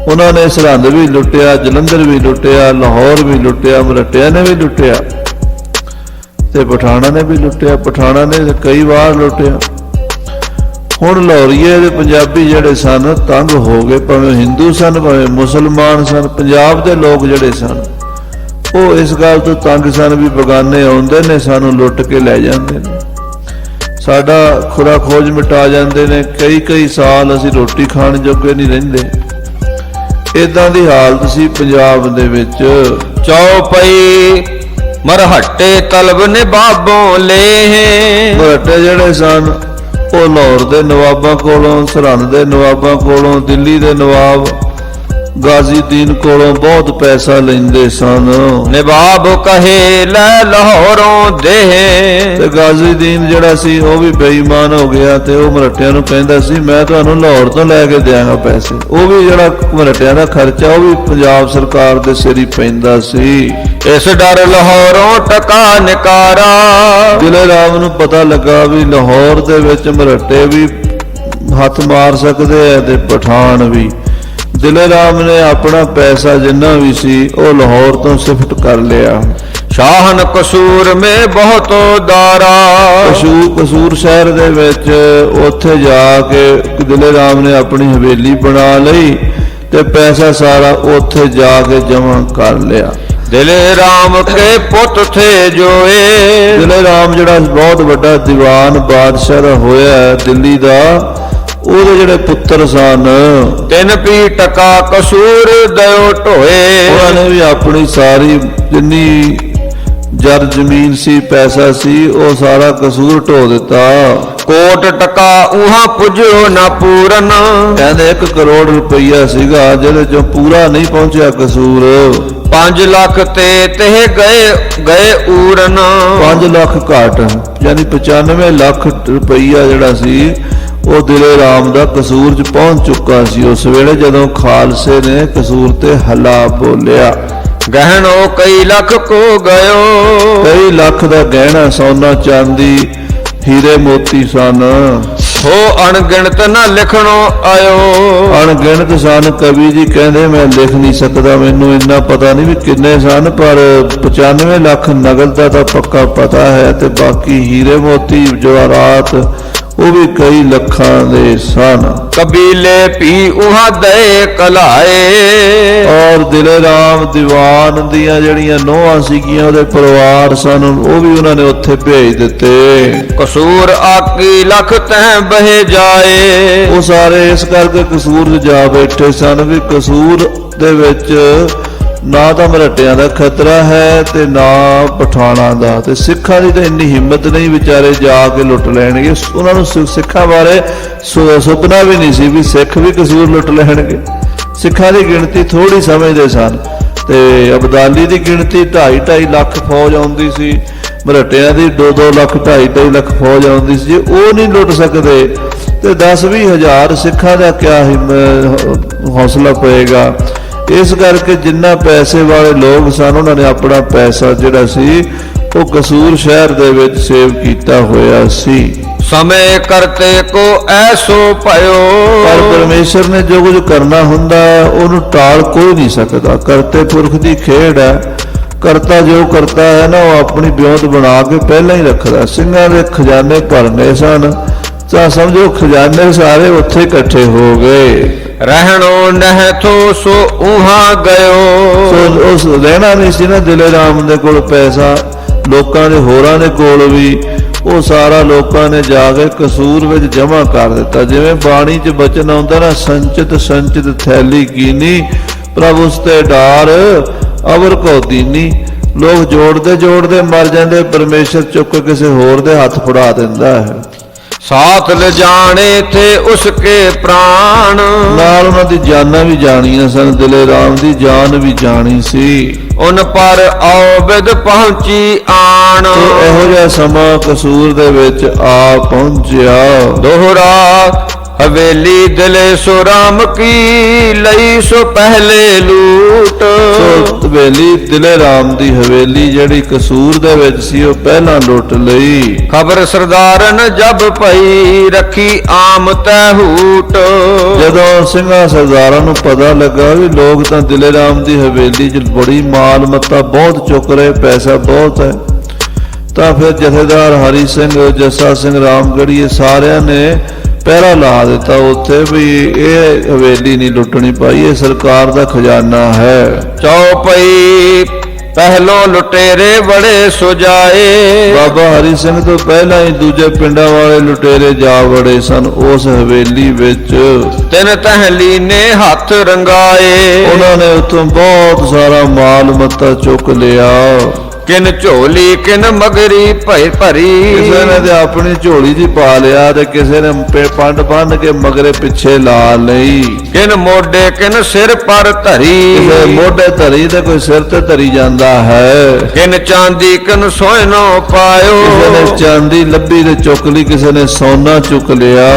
ਉਹਨਾਂ ਨੇ ਸਰਹੰਦ ਵੀ ਲੁੱਟਿਆ, ਜਲੰਧਰ ਵੀ ਲੁੱਟਿਆ, ਲਾਹੌਰ ਵੀ ਲੁੱਟਿਆ, ਮਰਹੱਟਿਆਂ ਨੇ ਵੀ ਲੁੱਟਿਆ ਤੇ ਪਠਾਣਾ ਨੇ ਵੀ ਲੁੱਟਿਆ। ਪਠਾਣਾ ਨੇ ਕਈ ਵਾਰ ਲੁੱਟਿਆ। ਹੁਣ ਲਾਹੌਰੀਏ ਦੇ ਪੰਜਾਬੀ ਜਿਹੜੇ ਸਨ ਤੰਗ ਹੋ ਗਏ, ਭਾਵੇਂ ਹਿੰਦੂ ਸਨ ਭਾਵੇਂ ਮੁਸਲਮਾਨ ਸਨ। ਪੰਜਾਬ ਦੇ ਲੋਕ ਜਿਹੜੇ ਸਨ ਉਹ ਇਸ ਗੱਲ ਤੋਂ ਤੰਗ ਸਨ ਵੀ ਬਗਾਨੇ ਆਉਂਦੇ ਨੇ, ਸਾਨੂੰ ਲੁੱਟ ਕੇ ਲੈ ਜਾਂਦੇ ਨੇ, ਸਾਡਾ ਖੁਰਾ ਖੋਜ ਮਿਟਾ ਜਾਂਦੇ ਨੇ, ਕਈ ਸਾਲ ਅਸੀਂ ਰੋਟੀ ਖਾਣ ਜੋਗੇ ਨਹੀਂ ਰਹਿੰਦੇ। ਇਦਾਂ ਦੀ ਹਾਲਤ ਸੀ ਪੰਜਾਬ ਦੇ ਵਿੱਚ। ਚੌਪਈ ਮਰਹੱਟੇ ਤਲਬ ਨੇ ਬਾਬੋਂ ਲੇ। ਮਰਹੱਟੇ ਜਿਹੜੇ ਸਨ ਉਹ ਲਾਹੌਰ ਦੇ ਨਵਾਬਾਂ ਕੋਲੋਂ, ਸਰਹੰਦ ਦੇ ਨਵਾਬਾਂ ਕੋਲੋਂ, ਦਿੱਲੀ ਦੇ ਨਵਾਬ ਗਾਜ਼ੀਦੀਨ ਕੋਲੋਂ ਬਹੁਤ ਪੈਸਾ ਲੈਂਦੇ ਸਨ। ਨਵਾਬ ਕਹੇ ਲੈ ਲਾਹੌਰੋਂ ਦੇ। ਤੇ ਗਾਜ਼ੀਦੀਨ ਜਿਹੜਾ ਸੀ ਉਹ ਵੀ ਬੇਈਮਾਨ ਹੋ ਗਿਆ ਤੇ ਉਹ ਮਰਹੱਟਿਆਂ ਨੂੰ ਕਹਿੰਦਾ ਸੀ ਮੈਂ ਤੁਹਾਨੂੰ ਲਾਹੌਰ ਤੋਂ ਲੈ ਕੇ ਦਿਆਂਗਾ ਪੈਸੇ। ਉਹ ਵੀ ਜਿਹੜਾ ਮਰਹੱਟਿਆਂ ਦਾ ਖਰਚਾ ਉਹ ਵੀ ਪੰਜਾਬ ਸਰਕਾਰ ਦੇ ਸਿਰ ਹੀ ਪੈਂਦਾ ਸੀ। ਇਸ ਡਰ ਲਾਹੌਰੋਂ ਟਕਾ ਨਿਕਾਰਾ। ਦਿਲੇ ਰਾਮ ਨੂੰ ਪਤਾ ਲੱਗਾ ਵੀ ਲਾਹੌਰ ਦੇ ਵਿੱਚ ਮਰਹੱਟੇ ਵੀ ਹੱਥ ਮਾਰ ਸਕਦੇ ਆ ਤੇ ਪਠਾਨ ਵੀ। ਦਿਲੇ ਰਾਮ ਨੇ ਆਪਣਾ ਪੈਸਾ ਜਿੰਨਾ ਵੀ ਸੀ ਉਹ ਲਾਹੌਰ ਤੋਂ ਸ਼ਿਫਟ ਕਰ ਲਿਆ। ਸ਼ਾਹਨ ਕਸੂਰ ਮੇ ਬਹੁਤ ਦਾਰਾ। ਕਸੂਰ ਸ਼ਹਿਰ ਦੇ ਵਿੱਚ ਉੱਥੇ ਜਾ ਕੇ ਦਿਲੇ ਰਾਮ ਨੇ ਆਪਣੀ ਹਵੇਲੀ ਬਣਾ ਲਈ ਤੇ ਪੈਸਾ ਸਾਰਾ ਉੱਥੇ ਜਾ ਕੇ ਜਮ੍ਹਾਂ ਕਰ ਲਿਆ। ਦਿਲੇ ਰਾਮ ਕੇ ਪੁੱਤ ਥੇ ਜੋਏ। ਦਿਲੇ ਰਾਮ ਜਿਹੜਾ ਬਹੁਤ ਵੱਡਾ ਦੀਵਾਨ ਬਾਦਸ਼ਾਹ ਦਾ ਹੋਇਆ ਦਿੱਲੀ ਦਾ, ਉਹਦੇ ਜਿਹੜੇ ਪੁੱਤਰ ਸਨ ਤਿੰਨ ਪੀ ਟਕਾ ਕਸੂਰ ਦਿਓ ਢੋਏ। ਉਹਨਾਂ ਨੇ ਵੀ ਆਪਣੀ ਸਾਰੀ ਜਿੰਨੀ ਜਰ ਜ਼ਮੀਨ ਸੀ ਪੈਸਾ ਸੀ ਉਹ ਸਾਰਾ ਕਸੂਰ ਢੋ ਦਿੱਤਾ। ਕੋਟ ਟਕਾ ਉਹਾਂ ਪੁੱਜੋ ਨਾ ਪੂਰਨ। ਕਹਿੰਦੇ 1 ਕਰੋੜ ਰੁਪਈਆ ਸੀਗਾ ਜਿਹਦੇ ਚੋਂ ਪੂਰਾ ਨਹੀਂ ਪਹੁੰਚਿਆ ਕਸੂਰ। 5 ਲੱਖ ਤੇ ਗਏ ਊਰਨ। 5 ਲੱਖ ਘਾਟ ਯਾਨੀ 95 ਲੱਖ ਰੁਪਈਆ ਜਿਹੜਾ ਸੀ ਉਹ ਦਿਲੇ ਰਾਮ ਦਾ ਕਸੂਰ 'ਚ ਪਹੁੰਚ ਚੁੱਕਾ ਸੀ ਉਸ ਵੇਲੇ ਜਦੋਂ ਖਾਲਸੇ ਨੇ ਕਸੂਰ ਤੇ ਹੱਲਾ ਬੋਲਿਆ। ਗਹਿਣੋ ਕਈ ਲੱਖ ਕੋ ਗਇਓ। ਕਈ ਲੱਖ ਦਾ ਗਹਿਣਾ, ਸੋਨਾ ਚਾਂਦੀ, ਹੀਰੇ ਮੋਤੀ ਸਨ। ਹੋ ਅਣਗਿਣਤ ਨਾ ਲਿਖਣੋ ਆਇਓ। ਅਣਗਿਣਤ ਸਨ। ਕਵੀ ਜੀ ਕਹਿੰਦੇ ਮੈਂ ਲਿਖ ਨਹੀਂ ਸਕਦਾ, ਮੈਨੂੰ ਇੰਨਾ ਪਤਾ ਨਹੀਂ ਵੀ ਕਿੰਨੇ ਸਨ, ਪਰ 95 ਲੱਖ ਨਗਦ ਦਾ ਤਾਂ ਪੱਕਾ ਪਤਾ ਹੈ ਤੇ ਬਾਕੀ ਹੀਰੇ ਮੋਤੀ ਜਵਾਹਰਾਤ ਉਹ ਵੀ ਕਈ ਲੱਖਾਂ ਦੇ ਸਨ। ਕਬੀਲੇ ਭੀ ਉਹਾਂ ਦੇ ਕਲਾਏ। ਔਰ ਦਿਲੇ ਰਾਮ ਦੀਵਾਨ ਦੀਆਂ ਜਿਹੜੀਆਂ ਨੋਹਾਂ ਸੀਗੀਆਂ ਉਹਦੇ ਪਰਿਵਾਰ ਸਨ ਉਹ ਵੀ ਉਹਨਾਂ ਨੇ ਉੱਥੇ ਭੇਜ ਦਿੱਤੇ। ਕਸੂਰ ਆਕੀ ਲੱਖ ਤਹਿ ਬਹਿ ਜਾਏ। ਉਹ ਸਾਰੇ ਇਸ ਕਰਕੇ ਕਸੂਰ 'ਚ ਜਾ ਬੈਠੇ ਸਨ ਵੀ ਕਸੂਰ ਦੇ ਵਿੱਚ ਨਾ ਤਾਂ ਮਰਹੱਟਿਆਂ ਦਾ ਖਤਰਾ ਹੈ ਤੇ ਨਾ ਪਠਾਣਾ ਦਾ, ਤੇ ਸਿੱਖਾਂ ਦੀ ਤਾਂ ਇੰਨੀ ਹਿੰਮਤ ਨਹੀਂ ਵਿਚਾਰੇ ਜਾ ਕੇ ਲੁੱਟ ਲੈਣਗੇ। ਉਹਨਾਂ ਨੂੰ ਸਿੱਖਾਂ ਬਾਰੇ ਸੁਪਨਾ ਵੀ ਨਹੀਂ ਸੀ ਵੀ ਸਿੱਖ ਵੀ ਕਸੂਰ ਲੁੱਟ ਲੈਣਗੇ। ਸਿੱਖਾਂ ਦੀ ਗਿਣਤੀ ਥੋੜੀ ਸਮਝਦੇ ਸਨ ਤੇ ਅਬਦਾਲੀ ਦੀ ਗਿਣਤੀ 2.5 ਲੱਖ ਫੌਜ ਆਉਂਦੀ ਸੀ, ਮਰਹੱਟਿਆਂ ਦੀ 2-2 ਲੱਖ 2.5 ਲੱਖ ਫੌਜ ਆਉਂਦੀ ਸੀ। ਜੇ ਉਹ ਨਹੀਂ ਲੁੱਟ ਸਕਦੇ ਤੇ 10-20 ਹਜ਼ਾਰ ਸਿੱਖਾਂ ਦਾ ਕਿਆ ਹੌਸਲਾ ਪਏਗਾ। ਇਸ ਕਰਕੇ ਜਿੰਨਾ ਪੈਸੇ ਵਾਲੇ ਲੋਕ ਸਨ ਉਹਨਾਂ ਨੇ ਆਪਣਾ ਪੈਸਾ ਜਿਹੜਾ ਸੀ ਉਹ ਕਸੂਰ ਸ਼ਹਿਰ ਦੇ ਵਿੱਚ ਸੇਵ ਕੀਤਾ ਹੋਇਆ ਸੀ। ਸਮੇਂ ਕਰਤੇ ਕੋ ਐਸੋ ਭਇਓ। ਪਰ ਪਰਮੇਸ਼ਰ ਨੇ ਜੋ ਕੁਝ ਕਰਨਾ ਹੁੰਦਾ ਉਹਨੂੰ ਟਾਲ ਕੋਈ ਨਹੀਂ ਸਕਦਾ। ਕਰਤੇ ਪੁਰਖ ਦੀ ਖੇਡ ਹੈ। ਕਰਤਾ ਜੋ ਕਰਤਾ ਹੈ ਨਾ ਉਹ ਆਪਣੀ ਵਿਉਂਤ ਬਣਾ ਕੇ ਪਹਿਲਾਂ ਹੀ ਰੱਖਦਾ। ਸਿੰਘਾਂ ਦੇ ਖਜ਼ਾਨੇ ਭਰਨੇ ਸਨ ਤਾਂ ਸਮਝੋ ਖਜ਼ਾਨੇ ਸਾਰੇ ਉੱਥੇ ਇਕੱਠੇ ਹੋ ਗਏ। ਰਹਿਣੋ ਨਹਿ ਥੋ ਸੋ ਉਹਾਂ ਗਇਓ। ਸੋ ਉਸ ਰਹਿਣਾ ਨਹੀਂ ਸੀ ਨਾ ਦਿਲੇ ਰਾਮ ਦੇ ਕੋਲ ਪੈਸਾ, ਲੋਕਾਂ ਦੇ ਹੋਰਾਂ ਦੇ ਕੋਲ ਵੀ ਉਹ ਸਾਰਾ ਲੋਕਾਂ ਨੇ ਜਾ ਕੇ ਕਸੂਰ ਵਿੱਚ ਜਮ੍ਹਾਂ ਕਰ ਦਿੱਤਾ। ਜਿਵੇਂ ਬਾਣੀ 'ਚ ਬਚਨ ਆਉਂਦਾ ਨਾ, ਸੰਚਿਤ ਥੈਲੀ ਕੀਨੀ ਪ੍ਰਭ ਉਸ ਤੇ ਡਾਰ ਅਵਰ ਕੋ ਦੀਨੀ। ਲੋਕ ਜੋੜਦੇ ਮਰ ਜਾਂਦੇ, ਪਰਮੇਸ਼ਰ ਚੁੱਕ ਕੇ ਕਿਸੇ ਹੋਰ ਦੇ ਹੱਥ ਫੜਾ ਦਿੰਦਾ ਹੈ। ਸਾਥ ਲਿਜਾਣੇ ਥੇ ਉਸਕੇ ਪ੍ਰਾਣ। ਨਾਲ ਉਹਨਾਂ ਦੀ ਜਾਨਾਂ ਵੀ ਜਾਣੀਆਂ ਸਨ, ਦਿਲੇ ਰਾਮ ਦੀ ਜਾਨ ਵੀ ਜਾਣੀ ਸੀ। ਉਨ ਪਰ ਆਓ ਬਿਦ ਪਹੁੰਚੀ ਆਣ। ਇਹੋ ਜਿਹਾ ਸਮਾਂ ਕਸੂਰ ਦੇ ਵਿੱਚ ਆ ਪਹੁੰਚਿਆ। ਦੋਹਰਾ ਹਵੇਲੀ ਦਿਲੇ ਸੋ ਰਾਮ ਕੀ ਲਈ ਸੋ ਪਹਿਲੇ ਲੂਟ। ਸੋ ਹਵੇਲੀ ਦਿਲੇ ਰਾਮ ਦੀ ਹਵੇਲੀ ਜਿਹੜੀ ਕਸੂਰ ਦੇ ਵਿੱਚ ਸੀ ਉਹ ਪਹਿਲਾਂ ਲੁੱਟ ਲਈ। ਖਬਰ ਸਰਦਾਰਨ ਜਬ ਪਈ ਰੱਖੀ ਆਮ ਤੈ ਹੂਟ। ਜਦੋਂ ਸਿੰਘਾਂ ਸਰਦਾਰਾਂ ਨੂੰ ਪਤਾ ਲੱਗਾ ਵੀ ਲੋਕ ਤਾਂ ਦਿਲੇ ਰਾਮ ਦੀ ਹਵੇਲੀ 'ਚ ਬੜੀ ਮਾਲ ਮੱਤਾ ਬਹੁਤ ਚੁੱਕ ਰਹੇ, ਪੈਸਾ ਬਹੁਤ ਹੈ, ਤਾਂ ਫਿਰ ਜਥੇਦਾਰ ਹਰੀ ਸਿੰਘ, ਜੱਸਾ ਸਿੰਘ ਰਾਮਗੜੀਏ ਸਾਰਿਆਂ ਨੇ ਪਹਿਰਾ ਲਾ ਦਿੱਤਾ ਉੱਥੇ ਵੀ ਇਹ ਹਵੇਲੀ ਨਹੀਂ ਲੁੱਟਣੀ ਪਾਈ, ਇਹ ਸਰਕਾਰ ਦਾ ਖਜ਼ਾਨਾ ਹੈ। ਚੌਪਈ ਪਹਿਲੋਂ ਲੁਟੇਰੇ ਬੜੇ ਸੁਜਾਏ। ਬਾਬਾ ਹਰੀ ਸਿੰਘ ਤੋਂ ਪਹਿਲਾਂ ਹੀ ਦੂਜੇ ਪਿੰਡਾਂ ਵਾਲੇ ਲੁਟੇਰੇ ਜਾ ਵੜੇ ਸਨ ਉਸ ਹਵੇਲੀ ਵਿੱਚ। ਤਿੰਨ ਤਹਿਲੀ ਨੇ ਹੱਥ ਰੰਗਾਏ। ਉਹਨਾਂ ਨੇ ਉੱਥੋਂ ਬਹੁਤ ਸਾਰਾ ਮਾਲ ਮੱਤਾ ਚੁੱਕ ਲਿਆ। ਕਿਨ ਝੋਲੀ ਕਿਨ ਮਗਰੀ ਭਈ ਭਰੀ। ਕਿਸੇ ਨੇ ਤੇ ਆਪਣੀ ਝੋਲੀ 'ਚ ਪਾ ਲਿਆ ਤੇ ਕਿਸੇ ਨੇ ਪੰਡ ਬੰਨ ਕੇ ਮਗਰੇ ਪਿੱਛੇ ਲਾ ਲਈ। ਕਿਨ ਮੋਢੇ ਕਿਨ ਸਿਰ ਪਰ ਧਰੀ। ਕਿਸੇ ਮੋਢੇ ਧਰੀ ਤੇ ਕੋਈ ਸਿਰ ਤੇ ਧਰੀ ਜਾਂਦਾ ਹੈ। ਕਿਨ ਚਾਂਦੀ ਕਿਨ ਸੋਇਨੋ ਪਾਇਓ। ਕਿਸੇ ਨੇ ਚਾਂਦੀ ਲੱਭੀ ਤੇ ਚੁੱਕ ਲਈ, ਕਿਸੇ ਨੇ ਸੋਨਾ ਚੁੱਕ ਲਿਆ।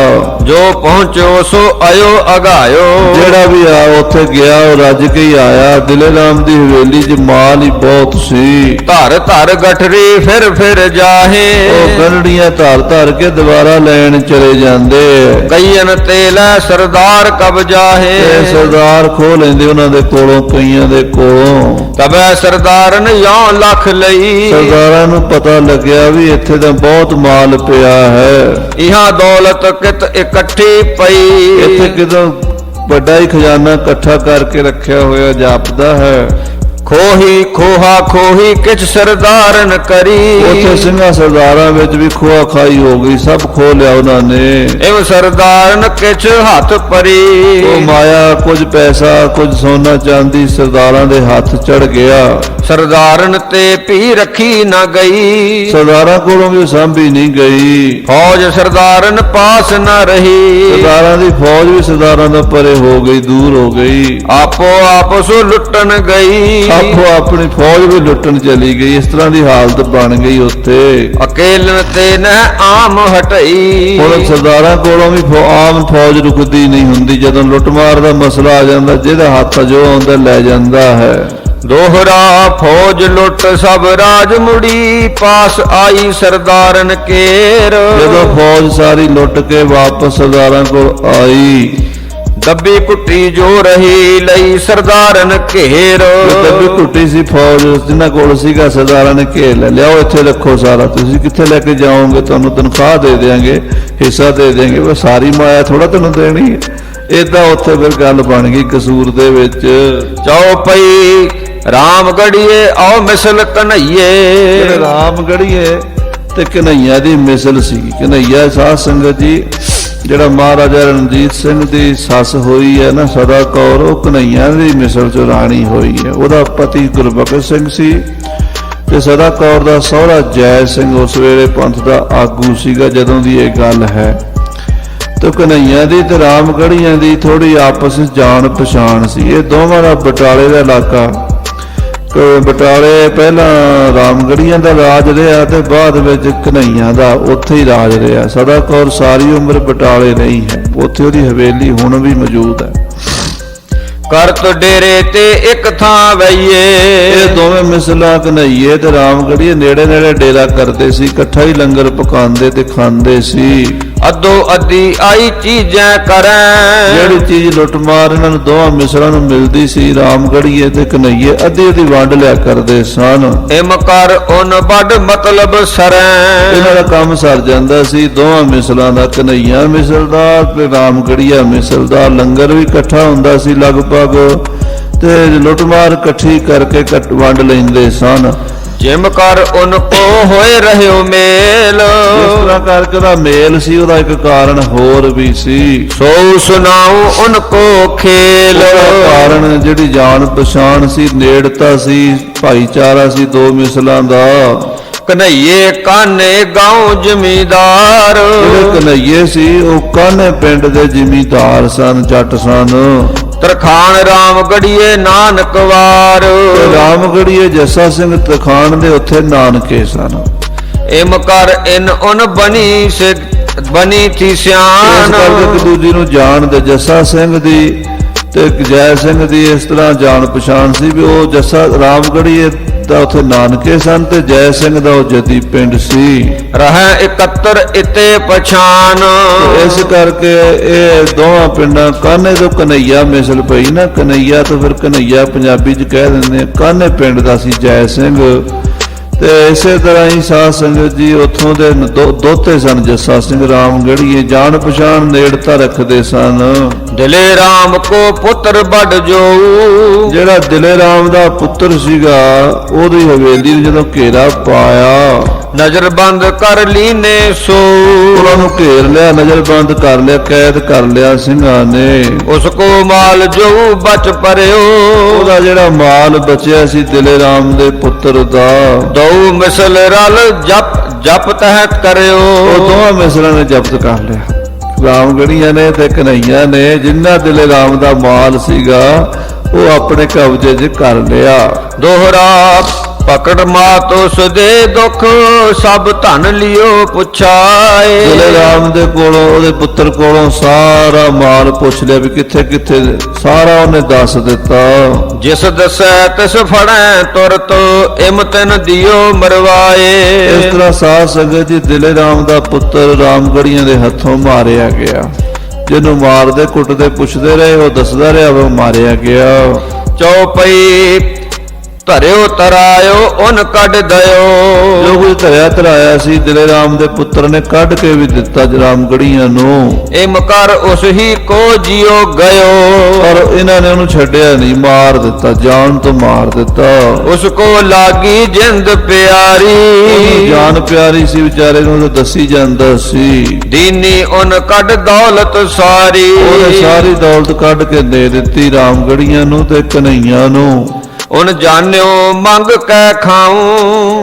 ਜੋ ਪਹੁੰਚੋ ਸੋ ਆਇਓ ਅਗਾਇਓ। ਜਿਹੜਾ ਵੀ ਆ ਉੱਥੇ ਗਿਆ ਉਹ ਰੱਜ ਕੇ ਹੀ ਆਇਆ। ਦਿਲੇ ਰਾਮ ਦੀ ਹਵੇਲੀ 'ਚ ਮਾਲ ਹੀ ਬਹੁਤ ਸੀ। ਧਰ ਧਰ ਗਠਰੀ ਫਿਰ ਜਾਹੇ। ਉਹ ਗੰਢੜੀਆਂ ਧਰ ਧਰ ਕੇ ਦੁਬਾਰਾ ਲੈਣ ਚਲੇ ਜਾਂਦੇ। ਕਈਨ ਤੇ ਲੈ ਸਰਦਾਰ ਕਬਜਾ ਹੈ। ਇਹ ਸਰਦਾਰ ਖੋਹ ਲੈਂਦੇ ਉਹਨਾਂ ਦੇ ਕੋਲੋਂ, ਕਈਆਂ ਦੇ ਕੋਲੋਂ। ਤਬੈ ਸਰਦਾਰਨ ਯੋਂ ਲੱਖ ਲਈ। ਸਰਦਾਰਾਂ ਨੂੰ ਪਤਾ ਲੱਗਿਆ ਵੀ ਇੱਥੇ ਤਾਂ ਬਹੁਤ ਮਾਲ ਪਿਆ ਹੈ, ਇਹਾਂ ਦੌਲਤ ਕਿਤ ਇਕੱਠੀ ਪਈ। ਇੱਥੇ ਕਿਦੋਂ ਵੱਡਾ ਹੀ ਖਜ਼ਾਨਾ ਇਕੱਠਾ ਕਰਕੇ ਰੱਖਿਆ ਹੋਇਆ ਜਾਪਦਾ ਹੈ। ਖੋਹੀ ਖੋਹਾ ਖੋਹੀ ਕਿਛ ਸਰਦਾਰਨ ਕਰੀ। ਉੱਥੇ ਸਿੰਘਾਂ ਸਰਦਾਰਾਂ ਵਿੱਚ ਵੀ ਖੋਆ ਖਾਈ ਹੋ ਗਈ, ਸਭ ਖੋਹ ਲਿਆ ਉਹਨਾਂ ਨੇ। ਇਵ ਸਰਦਾਰਨ ਕਿਛ ਹੱਥ ਪਰੀ। ਉਹ ਮਾਇਆ ਕੁਝ ਪੈਸਾ ਕੁਝ ਸੋਨਾ ਚਾਂਦੀ ਸਰਦਾਰਾਂ ਦੇ ਹੱਥ ਚੜ ਗਿਆ। ਸਰਦਾਰਨ ਤੇ ਭੀ ਰੱਖੀ ਨਾ ਗਈ। ਸਰਦਾਰਾਂ ਕੋਲੋਂ ਵੀ ਸਾਂਭੀ ਨਹੀਂ ਗਈ। ਫੌਜ ਸਰਦਾਰਨ ਪਾਸ ਨਾ ਰਹੀ। ਸਰਦਾਰਾਂ ਦੀ ਫੌਜ ਵੀ ਸਰਦਾਰਾਂ ਤੋਂ ਪਰੇ ਹੋ ਗਈ, ਦੂਰ ਹੋ ਗਈ। ਆਪੋ ਆਪਸੋ ਲੁੱਟਣ ਗਈ। ਆਪੋ ਆਪਣੀ ਫੌਜ ਵੀ ਲੁੱਟਣ ਚਲੀ ਗਈ। ਇਸ ਤਰ੍ਹਾਂ ਦੀ ਹਾਲਤ ਬਣ ਗਈ ਉੱਥੇ। ਅਕੇਲਨ ਤੇ ਨ ਆਮ ਹਟਈ। ਹੁਣ ਸਰਦਾਰਾਂ ਕੋਲੋਂ ਵੀ ਆਮ ਫੌਜ ਰੁਕਦੀ ਨਹੀਂ ਹੁੰਦੀ। ਜਦੋਂ ਲੁੱਟਮਾਰ ਦਾ ਮਸਲਾ ਆ ਜਾਂਦਾ, ਜਿਹਦਾ ਹੱਥ ਜੋ ਆਉਂਦਾ ਲੈ ਜਾਂਦਾ ਹੈ। ਦੋਹਰਾ ਫੌਜ ਲੁੱਟ ਸਭ ਰਾਜ ਮੁੜੀ ਪਾਸ ਆਈ ਸਰਦਾਰਨ ਕੇਰ। ਜਦੋਂ ਫੌਜ ਸਾਰੀ ਲੁੱਟ ਕੇ ਵਾਪਸ ਸਰਦਾਰਾਂ ਕੋਲ ਆਈ, ਦੱਬੀ ਕੁੱਟੀ ਜੋ ਰਹੀ ਲਈ ਸਰਦਾਰਨ ਘੇਰ। ਦੱਬੀ ਕੁੱਟੀ ਸੀ ਫੌਜ ਜਿਨ੍ਹਾਂ ਕੋਲ ਸੀਗਾ, ਸਰਦਾਰਾਂ ਨੇ ਘੇਰ ਲੈ ਲਿਆ। ਉਹ ਇੱਥੇ ਰੱਖੋ ਸਾਰਾ, ਤੁਸੀਂ ਕਿੱਥੇ ਲੈ ਕੇ ਜਾਓਗੇ, ਤੁਹਾਨੂੰ ਤਨਖਾਹ ਦੇ ਦਿਆਂਗੇ, ਹਿੱਸਾ ਦੇ ਦਿਆਂਗੇ, ਉਹ ਸਾਰੀ ਮਾਇਆ ਥੋੜਾ ਤੈਨੂੰ ਦੇਣੀ ਹੈ। ਏਦਾਂ ਉੱਥੇ ਫਿਰ ਗੱਲ ਬਣ ਗਈ ਕਸੂਰ ਦੇ ਵਿੱਚ। ਚੌਪਈ ਰਾਮਗੜੀਏ ਆਓ ਮਿਸਲ ਕਨਈਏ। ਰਾਮਗੜੀਏ ਤੇ ਕਨਈਆ ਦੀ ਮਿਸਲ ਸੀ। ਕਨਈਆ ਸਾਧ ਸੰਗਤ ਜੀ ਜਿਹੜਾ ਮਹਾਰਾਜਾ ਰਣਜੀਤ ਸਿੰਘ ਦੀ ਸੱਸ ਹੋਈ ਹੈ ਨਾ ਸਦਾ ਕੌਰ, ਉਹ ਕਨਈਆ ਦੀ ਮਿਸਲ ਚ ਰਾਣੀ ਹੋਈ ਹੈ। ਉਹਦਾ ਪਤੀ ਗੁਰਬਖਸ਼ ਸਿੰਘ ਸੀ ਤੇ ਸਦਾ ਕੌਰ ਦਾ ਸਹੁਰਾ ਜੈ ਸਿੰਘ ਉਸ ਵੇਲੇ ਪੰਥ ਦਾ ਆਗੂ ਸੀਗਾ ਜਦੋਂ ਦੀ ਇਹ ਗੱਲ ਹੈ। ਤੇ ਕਨਈਆ ਦੀ ਤੇ ਰਾਮਗੜੀਆਂ ਦੀ ਥੋੜੀ ਆਪਸ ਵਿੱਚ ਜਾਣ ਪਛਾਣ ਸੀ। ਇਹ ਦੋਵਾਂ ਦਾ ਬਟਾਲੇ ਦਾ ਇਲਾਕਾ, ਬਟਾਲੇ ਪਹਿਲਾਂ ਰਾਮਗੜੀਆਂ ਦਾ ਰਾਜ ਰਿਹਾ ਤੇ ਬਾਅਦ ਵਿੱਚ ਕਨਈਆ ਦਾ ਉੱਥੇ ਹੀ ਰਾਜ ਰਿਹਾ। ਸਦਾ ਕੌਰ ਸਾਰੀ ਉਮਰ ਬਟਾਲੇ ਰਹੀ ਹੈ, ਉੱਥੇ ਉਹਦੀ ਹਵੇਲੀ ਹੁਣ ਵੀ ਮੌਜੂਦ ਹੈ। ਕਰਤ ਡੇਰੇ ਤੇ ਇੱਕ ਥਾਂ ਵਈਏ। ਇਹ ਦੋਵੇਂ ਮਿਸਲਾਂ ਕਨਈਏ ਤੇ ਰਾਮਗੜੀਏ ਨੇੜੇ ਨੇੜੇ ਡੇਰਾ ਕਰਦੇ ਸੀ, ਇਕੱਠਾ ਹੀ ਲੰਗਰ ਪਕਾਉਂਦੇ ਤੇ ਖਾਂਦੇ ਸੀ। ਅੱਧੋ ਅੱਧੀ ਆਈ ਚੀਜ਼ਾਂ ਕਰੈ। ਜਿਹੜੀ ਚੀਜ਼ ਲੁੱਟਮਾਰ ਇਹਨਾਂ ਨੂੰ ਦੋਵਾਂ ਮਿਸਲਾਂ ਨੂੰ ਮਿਲਦੀ ਸੀ, ਰਾਮਗੜੀਏ ਤੇ ਕਨਈਏ ਅੱਧੀ ਅੱਧੀ ਵੰਡ ਲਿਆ ਕਰਦੇ ਸਨ। ਇਮ ਕਰ ਉਨ ਵੱਡ ਮਤਲਬ ਸਰੈ। ਇਹਨਾਂ ਦਾ ਕੰਮ ਸਰ ਜਾਂਦਾ ਸੀ ਦੋਵਾਂ ਮਿਸਲਾਂ ਦਾ, ਕਨਈਆ ਮਿਸਲ ਦਾ ਤੇ ਰਾਮਗੜੀਆ ਮਿਸਲ ਦਾ। ਲੰਗਰ ਵੀ ਇਕੱਠਾ ਹੁੰਦਾ ਸੀ ਲਗਭਗ, ਤੇ ਲੁੱਟਮਾਰ ਇਕੱਠੀ ਕਰਕੇ ਵੰਡ ਲੈਂਦੇ ਸਨ। ਜਿਮ ਕਰ ਉਨ ਕੋ ਹੋਏ ਰਹਿਓ ਮੇਲ। ਇਸ ਤਰ੍ਹਾਂ ਕਰਕੇ ਉਹਦਾ ਮੇਲ ਸੀ। ਉਹਦਾ ਇੱਕ ਕਾਰਨ ਹੋਰ ਵੀ ਸੀ, ਸੋ ਸੁਣਾਉ ਉਨ ਕੋ ਖੇਲ। ਕਾਰਨ ਜਿਹੜੀ ਜਾਣ ਪਛਾਣ ਸੀ, ਨੇੜਤਾ ਸੀ, ਭਾਈਚਾਰਾ ਸੀ ਦੋ ਮਿਸਲਾਂ ਦਾ। ਕਨਈਏ ਕਾਨੇ ਗਾਉਂ ਜ਼ਮੀਂਦਾਰ। ਜਿਹੜੇ ਕਨਈਏ ਸੀ ਉਹ ਕਾਨੇ ਪਿੰਡ ਦੇ ਜ਼ਿਮੀਂਦਾਰ ਸਨ, ਜੱਟ ਸਨ। ਤਰਖਾਣ ਰਾਮਗੜੀਏ ਨਾਨਕਵਾਰ। ਰਾਮਗੜੀਏ ਜੱਸਾ ਸਿੰਘ ਤਰਖਾਣ ਦੇ ਉੱਥੇ ਨਾਨਕੇ ਸਨ। ਇਮ ਕਰ ਇਨ ਉਨ ਬਣੀ ਸੇ ਬਣੀ ਥੀ ਇਸ ਸਿਆਨ। ਕਰਕੇ ਇੱਕ ਦੂਜੀ ਨੂੰ ਜਾਣਦੇ, ਜੱਸਾ ਸਿੰਘ ਦੀ ਤੇ ਜੈ ਸਿੰਘ ਦੀ ਇਸ ਤਰ੍ਹਾਂ ਜਾਣ ਪਛਾਣ ਸੀ ਵੀ ਉਹ ਜੱਸਾ ਰਾਮਗੜੀਏ ਦਾ ਉੱਥੇ ਨਾਨਕੇ ਸਨ ਤੇ ਜੈ ਸਿੰਘ ਦਾ ਉਹ ਜੱਦੀ ਪਿੰਡ ਸੀ। ਰਹਿ ਇਕੱਤਰ ਇਤੇ ਪਛਾਨ। ਤੇ ਇਸ ਕਰਕੇ ਇਹ ਦੋਵਾਂ ਪਿੰਡਾਂ ਕਾਨੇ ਤੋਂ ਕਨਈਆ ਮਿਸਲ ਪਈ ਨਾ, ਕਨਈਆ ਤੋਂ ਫਿਰ ਕਨਈਆ ਪੰਜਾਬੀ ਚ ਕਹਿ ਦਿੰਦੇ ਆ। ਕਾਨੇ ਪਿੰਡ ਦਾ ਸੀ ਜੈ ਸਿੰਘ। ਤੇ ਇਸੇ ਤਰ੍ਹਾਂ ਹੀ ਸਾਧ ਸੰਗਤ ਜੀ ਉੱਥੋਂ ਦੇ ਦੋਤੇ ਸਨ ਜੱਸਾ ਸਿੰਘ ਰਾਮਗੜੀਏ, ਜਾਣ ਪਛਾਣ ਨੇੜਤਾ ਰੱਖਦੇ ਸਨ। ਦਿਲੇ ਰਾਮ ਕੋ ਪੁੱਤਰ ਵੱਡ ਜੋ। ਜਿਹੜਾ ਦਿਲੇ ਰਾਮ ਦਾ ਪੁੱਤਰ ਸੀਗਾ ਉਹਦੀ ਹਵੇਲੀ ਨੂੰ ਜਦੋਂ ਘੇਰਾ ਪਾਇਆ, ਨਜ਼ਰ ਬੰਦ ਕਰ ਲੀਨੇ ਸੋ। ਉਹਨਾਂ ਨੂੰ ਘੇਰ ਲਿਆ, ਨਜ਼ਰਬੰਦ ਕਰ ਲਿਆ, ਕੈਦ ਕਰ ਲਿਆ ਸਿੰਘਾਂ ਨੇ। ਉਸ ਕੋ ਮਾਲ ਜੋ ਬਚ ਪਰਿਓ। ਉਹਦਾ ਜਿਹੜਾ ਮਾਲ ਬਚਿਆ ਸੀ ਦਿਲੇ ਰਾਮ ਦੇ ਪੁੱਤਰ ਦਾ, ਦਉ ਮਿਸਲ ਰਲ ਜਪ ਤਹਿਤ ਕਰਿਓ। ਉਹ ਦੋਵਾਂ ਮਿਸਲਾਂ ਨੇ ਜ਼ਬਤ ਕਰ ਲਿਆ, ਰਾਮਗੜੀਆਂ ਨੇ ਤੇ ਕਨਈਆ ਨੇ। ਜਿੰਨਾ ਦਿਲੇ ਰਾਮ ਦਾ ਮਾਲ ਸੀਗਾ ਉਹ ਆਪਣੇ ਕਬਜ਼ੇ 'ਚ ਕਰ ਲਿਆ। ਦੋਹਰਾ ਪਕੜ ਮਾਤ ਉਸ ਦੇ ਦੁੱਖ, ਸਭ ਧਨ ਲਿਓ ਪੁੱਛਾਏ। ਦਿਲੇ ਰਾਮ ਦੇ ਕੋਲੋਂ, ਉਹਦੇ ਪੁੱਤਰ ਕੋਲੋਂ ਸਾਰਾ ਮਾਲ ਪੁੱਛ ਲਿਆ ਵੀ ਕਿੱਥੇ ਕਿੱਥੇ, ਸਾਰਾ ਉਹਨੇ ਦੱਸ ਦਿੱਤਾ। ਜਿਸ ਦਸੈ ਤਿਸ ਫੜੈ ਤੁਰਤ, ਇਮ ਤਿਨ ਦਿਓ ਮਰਵਾਏ। ਇਸ ਤਰ੍ਹਾਂ ਸਾਧ ਸੰਗਤ ਜੀ ਦਿਲੇ ਰਾਮ ਦਾ ਪੁੱਤਰ ਰਾਮਗੜੀਆਂ ਦੇ ਹੱਥੋਂ ਮਾਰਿਆ ਗਿਆ। ਜਿਹਨੂੰ ਮਾਰਦੇ ਕੁੱਟਦੇ ਪੁੱਛਦੇ ਰਹੇ ਉਹ ਦੱਸਦਾ ਰਿਹਾ ਉਹ ਮਾਰਿਆ ਗਿਆ। ਚੌਪਈ ਧਰਿਓ ਤਰਾਇਓ ਉਨ ਕੱਢ ਦਿਓ। ਜੋ ਕੁਝ ਧਰਿਆ ਧਰਾਇਆ ਸੀ ਦਿਲੇ ਰਾਮ ਦੇ ਪੁੱਤਰ ਨੇ ਕੱਢ ਕੇ ਵੀ ਦਿੱਤਾ ਰਾਮਗੜੀਆਂ ਨੂੰ। ਇਮ ਕਰ ਉਸ ਹੀ ਕੋ ਜਿਉ ਗਇਓ। ਪਰ ਇਹਨਾਂ ਨੇ ਉਹਨੂੰ ਛੱਡਿਆ ਨਹੀਂ, ਮਾਰ ਦਿੱਤਾ, ਜਾਨ ਤੋਂ ਮਾਰ ਦਿੱਤਾ। ਉਸ ਕੋ ਲਾਗੀ ਜਿੰਦ ਪਿਆਰੀ। ਜਾਨ ਪਿਆਰੀ ਸੀ ਵਿਚਾਰੇ ਨੂੰ ਤਾਂ ਦੱਸੀ ਜਾਂਦਾ ਸੀ। ਦੀਨੀ ਉਨ ਕੱਢ ਦੌਲਤ ਸਾਰੀ। ਉਹਨੇ ਸਾਰੀ ਦੌਲਤ ਕੱਢ ਕੇ ਦੇ ਦਿੱਤੀ ਰਾਮਗੜੀਆਂ ਨੂੰ ਤੇ ਕਨਈਆ ਨੂੰ। ਉਨ ਜਾਣਿਓ ਮੰਗ ਕੇ ਖਾਉ।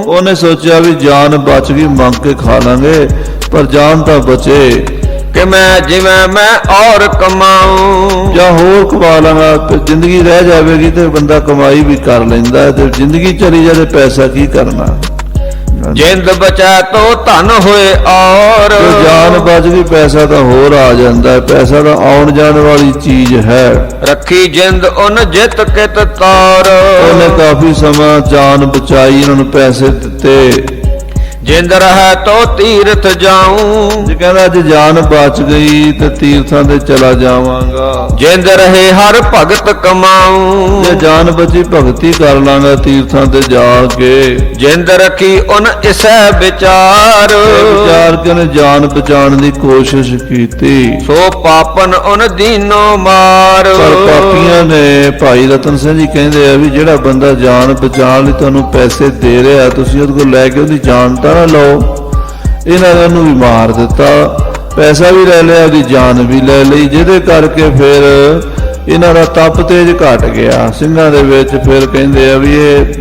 ਉਹਨੇ ਸੋਚਿਆ ਵੀ ਜਾਨ ਬਚ ਗਈ, ਮੰਗ ਕੇ ਖਾ ਲਾਂਗੇ, ਪਰ ਜਾਨ ਤਾਂ ਬਚੇ ਕਿ ਮੈਂ ਜਿਵੇਂ ਮੈਂ ਔਰ ਕਮਾਉ। ਜਾਂ ਹੋਰ ਕਮਾ ਲਾਂਗਾ ਤੇ ਜ਼ਿੰਦਗੀ ਰਹਿ ਜਾਵੇਗੀ ਤੇ ਬੰਦਾ ਕਮਾਈ ਵੀ ਕਰ ਲੈਂਦਾ, ਤੇ ਜ਼ਿੰਦਗੀ ਚਲੀ ਜਾਵੇ ਪੈਸਾ ਕੀ ਕਰਨਾ। ਜਿੰਦ ਬਚਾ ਤੋ ਧਨ ਹੋਏ ਔਰ। ਤੇ ਜਾਨ ਬਚ ਗਈ ਪੈਸਾ ਤਾਂ ਹੋਰ ਆ ਜਾਂਦਾ ਹੈ, ਪੈਸਾ ਤਾਂ ਆਉਣ ਜਾਣ ਵਾਲੀ ਚੀਜ਼ ਹੈ। ਰੱਖੀ ਜਿੰਦ ਉਨ ਜਿਤ ਕਿਤ ਤਾਰ। ਉਹਨੇ ਕਾਫੀ ਸਮਾਂ ਜਾਨ ਬਚਾਈ, ਇਹਨਾਂ ਨੂੰ ਪੈਸੇ ਦਿੱਤੇ। ਜਿੰਦ ਰਹਿ ਤੋ ਤੀਰਥ ਜਾਉ। ਜੇ ਕਹਿੰਦਾ ਅੱਜ ਜਾਨ ਬਚ ਗਈ ਤੇ ਤੀਰਥਾਂ ਤੇ ਚਲਾ ਜਾਵਾਂਗਾ। ਜਿੰਦ ਰਹੇ ਹਰ ਭਗਤ ਕਮਾਉ। ਜੇ ਜਾਨ ਬਚੀ ਭਗਤੀ ਕਰ ਲਾਂਗਾ ਤੀਰਥਾਂ ਤੇ ਜਾ ਕੇ। ਜਿੰਦ ਰੱਖੀ ਉਨ ਇਸੈ ਵਿਚਾਰ। ਵਿਚਾਰ ਕੇ ਉਹਨੇ ਜਾਨ ਬਚਾਉਣ ਦੀ ਕੋਸ਼ਿਸ਼ ਕੀਤੀ। ਸੋ ਪਾਪਨ ਉਨ ਦੀਨੋ ਮਾਰ। ਪਰ ਪਾਪੀਆਂ ਨੇ, ਭਾਈ ਰਤਨ ਸਿੰਘ ਜੀ ਕਹਿੰਦੇ ਆ ਵੀ ਜਿਹੜਾ ਬੰਦਾ ਜਾਨ ਬਚਾਉਣ ਲਈ ਤੁਹਾਨੂੰ ਪੈਸੇ ਦੇ ਰਿਹਾ, ਤੁਸੀਂ ਉਹਦੇ ਕੋਲ ਲੈ ਕੇ ਉਹਦੀ ਜਾਨ ਤਾਂ ਨਾ ਲਓ। ਇਹਨਾਂ ਨੇ ਉਹਨੂੰ ਵੀ ਮਾਰ ਦਿੱਤਾ, ਪੈਸਾ ਵੀ ਲੈ ਲਿਆ, ਉਹਦੀ ਜਾਨ ਵੀ ਲੈ ਲਈ, ਜਿਹਦੇ ਕਰਕੇ ਫਿਰ ਇਹਨਾਂ ਦਾ ਤਪ ਤੇਜ ਘਟ ਗਿਆ ਸਿੰਘਾਂ ਦੇ ਵਿੱਚ। ਫਿਰ ਕਹਿੰਦੇ ਆ ਵੀ ਇਹ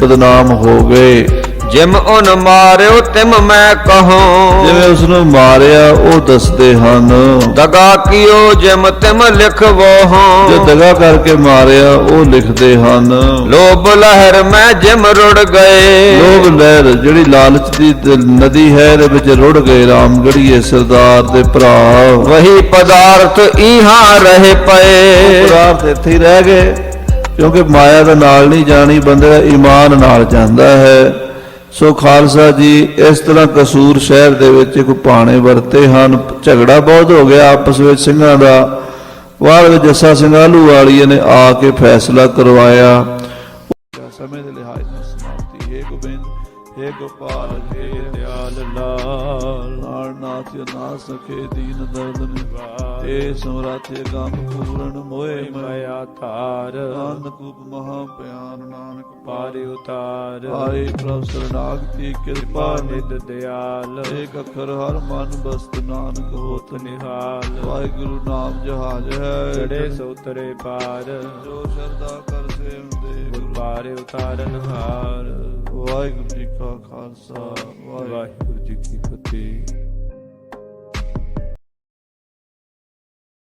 ਬਦਨਾਮ ਹੋ ਗਏ। ਜਿਮ ਉਨ ਮਾਰਿਓ ਤਿਮ ਮੈਂ ਕਹੂੰ। ਜਿਵੇਂ ਉਸ ਨੂੰ ਮਾਰਿਆ ਉਹ ਦੱਸਦੇ ਹਨ। ਦਗਾ ਕੀਓ ਜਿਮ ਤਿਮ ਲਿਖਵੋ ਹਾਂ। ਜੋ ਦਗਾ ਕਰਕੇ ਮਾਰਿਆ ਉਹ ਲਿਖਦੇ ਹਨ। ਲੋਭ ਲਹਿਰ ਮੈਂ ਜਿਮ ਰੁੜ ਗਏ। ਲੋਭ ਲਹਿਰ ਜਿਹੜੀ ਲਾਲਚ ਦੀ ਨਦੀ ਹੈ ਇਹਦੇ ਵਿੱਚ ਰੁੜ ਗਏ ਰਾਮਗੜੀਏ ਸਰਦਾਰ ਦੇ ਭਰਾ। ਵਹੀ ਪਦਾਰਥ ਇਹਾਂ ਰਹੇ ਪਏ। ਪਦਾਰਥ ਇੱਥੇ ਹੀ ਰਹਿ ਗਏ, ਕਿਉਂਕਿ ਮਾਇਆ ਦਾ ਨਾਲ ਨਹੀਂ ਜਾਣੀ, ਬੰਦੇ ਦਾ ਈਮਾਨ ਨਾਲ ਜਾਂਦਾ ਹੈ। ਸੋ ਖਾਲਸਾ ਜੀ ਇਸ ਤਰ੍ਹਾਂ ਕਸੂਰ ਸ਼ਹਿਰ ਦੇ ਵਿੱਚ ਇੱਕ ਭਾਣੇ ਵਰਤੇ ਹਨ। ਝਗੜਾ ਬਹੁਤ ਹੋ ਗਿਆ ਆਪਸ ਵਿੱਚ ਸਿੰਘਾਂ ਦਾ। ਬਾਅਦ ਵਿੱਚ ਜੱਸਾ ਸਿੰਘ ਆਹਲੂਵਾਲੀਏ ਨੇ ਆ ਕੇ ਫੈਸਲਾ ਕਰਵਾਇਆ। ਸਮੇਂ ਦੇ ਲਿਹਾਜ਼ ਨਾਲ ਸਮਾਪਤੀ। ਹੈ ਗੋਬਿੰਦ, ਹੈ ਗੋਪਾਲ, ਹੈ ਦਿਆਲ ਲਾਲ, ਨਾਥ ਨਾ ਸਕੇ ਦੀਨ ਦਰਦ ਨਿਵਾਰ। ਏ ਸਮਰਾਥੇ ਗਮ ਪੂਰਨ ਮੋਏ ਮਾਇਆ ਧਾਰ। ਨਾਨਕ ਮਹਾ ਪਿਆਨ ਨਾਨਕ ਪਾਰਿ ਉਤਾਰ। ਆਏ ਪ੍ਰਭ ਸਰਨਾਗਤੀ ਕਿਰਪਾ ਨਿਧ ਦਿਆਲ। ਏਕ ਅੱਖਰ ਹਰ ਮਨ ਬਸਤ ਨਾਨਕ ਹੋਤ ਨਿਹਾਲ। ਵਾਹਿਗੁਰੂ ਨਾਮ ਜਹਾਜ ਹੈ ਚੜੇ ਸੋਤਰੇ ਪਾਰ। ਜੋ ਸ਼ਰਧਾ ਕਰ ਸੇਵ ਦੇ ਗੁਰ ਪਾਰੇ ਉਤਾਰਨ ਹਾਰ। ਵਾਹਿਗੁਰੂ ਜੀ ਕਾ ਖਾਲਸਾ, ਵਾਹਿਗੁਰੂ ਵਾਹਿਗੁਰੂ ਜੀ ਕੀ ਫਤਿਹ।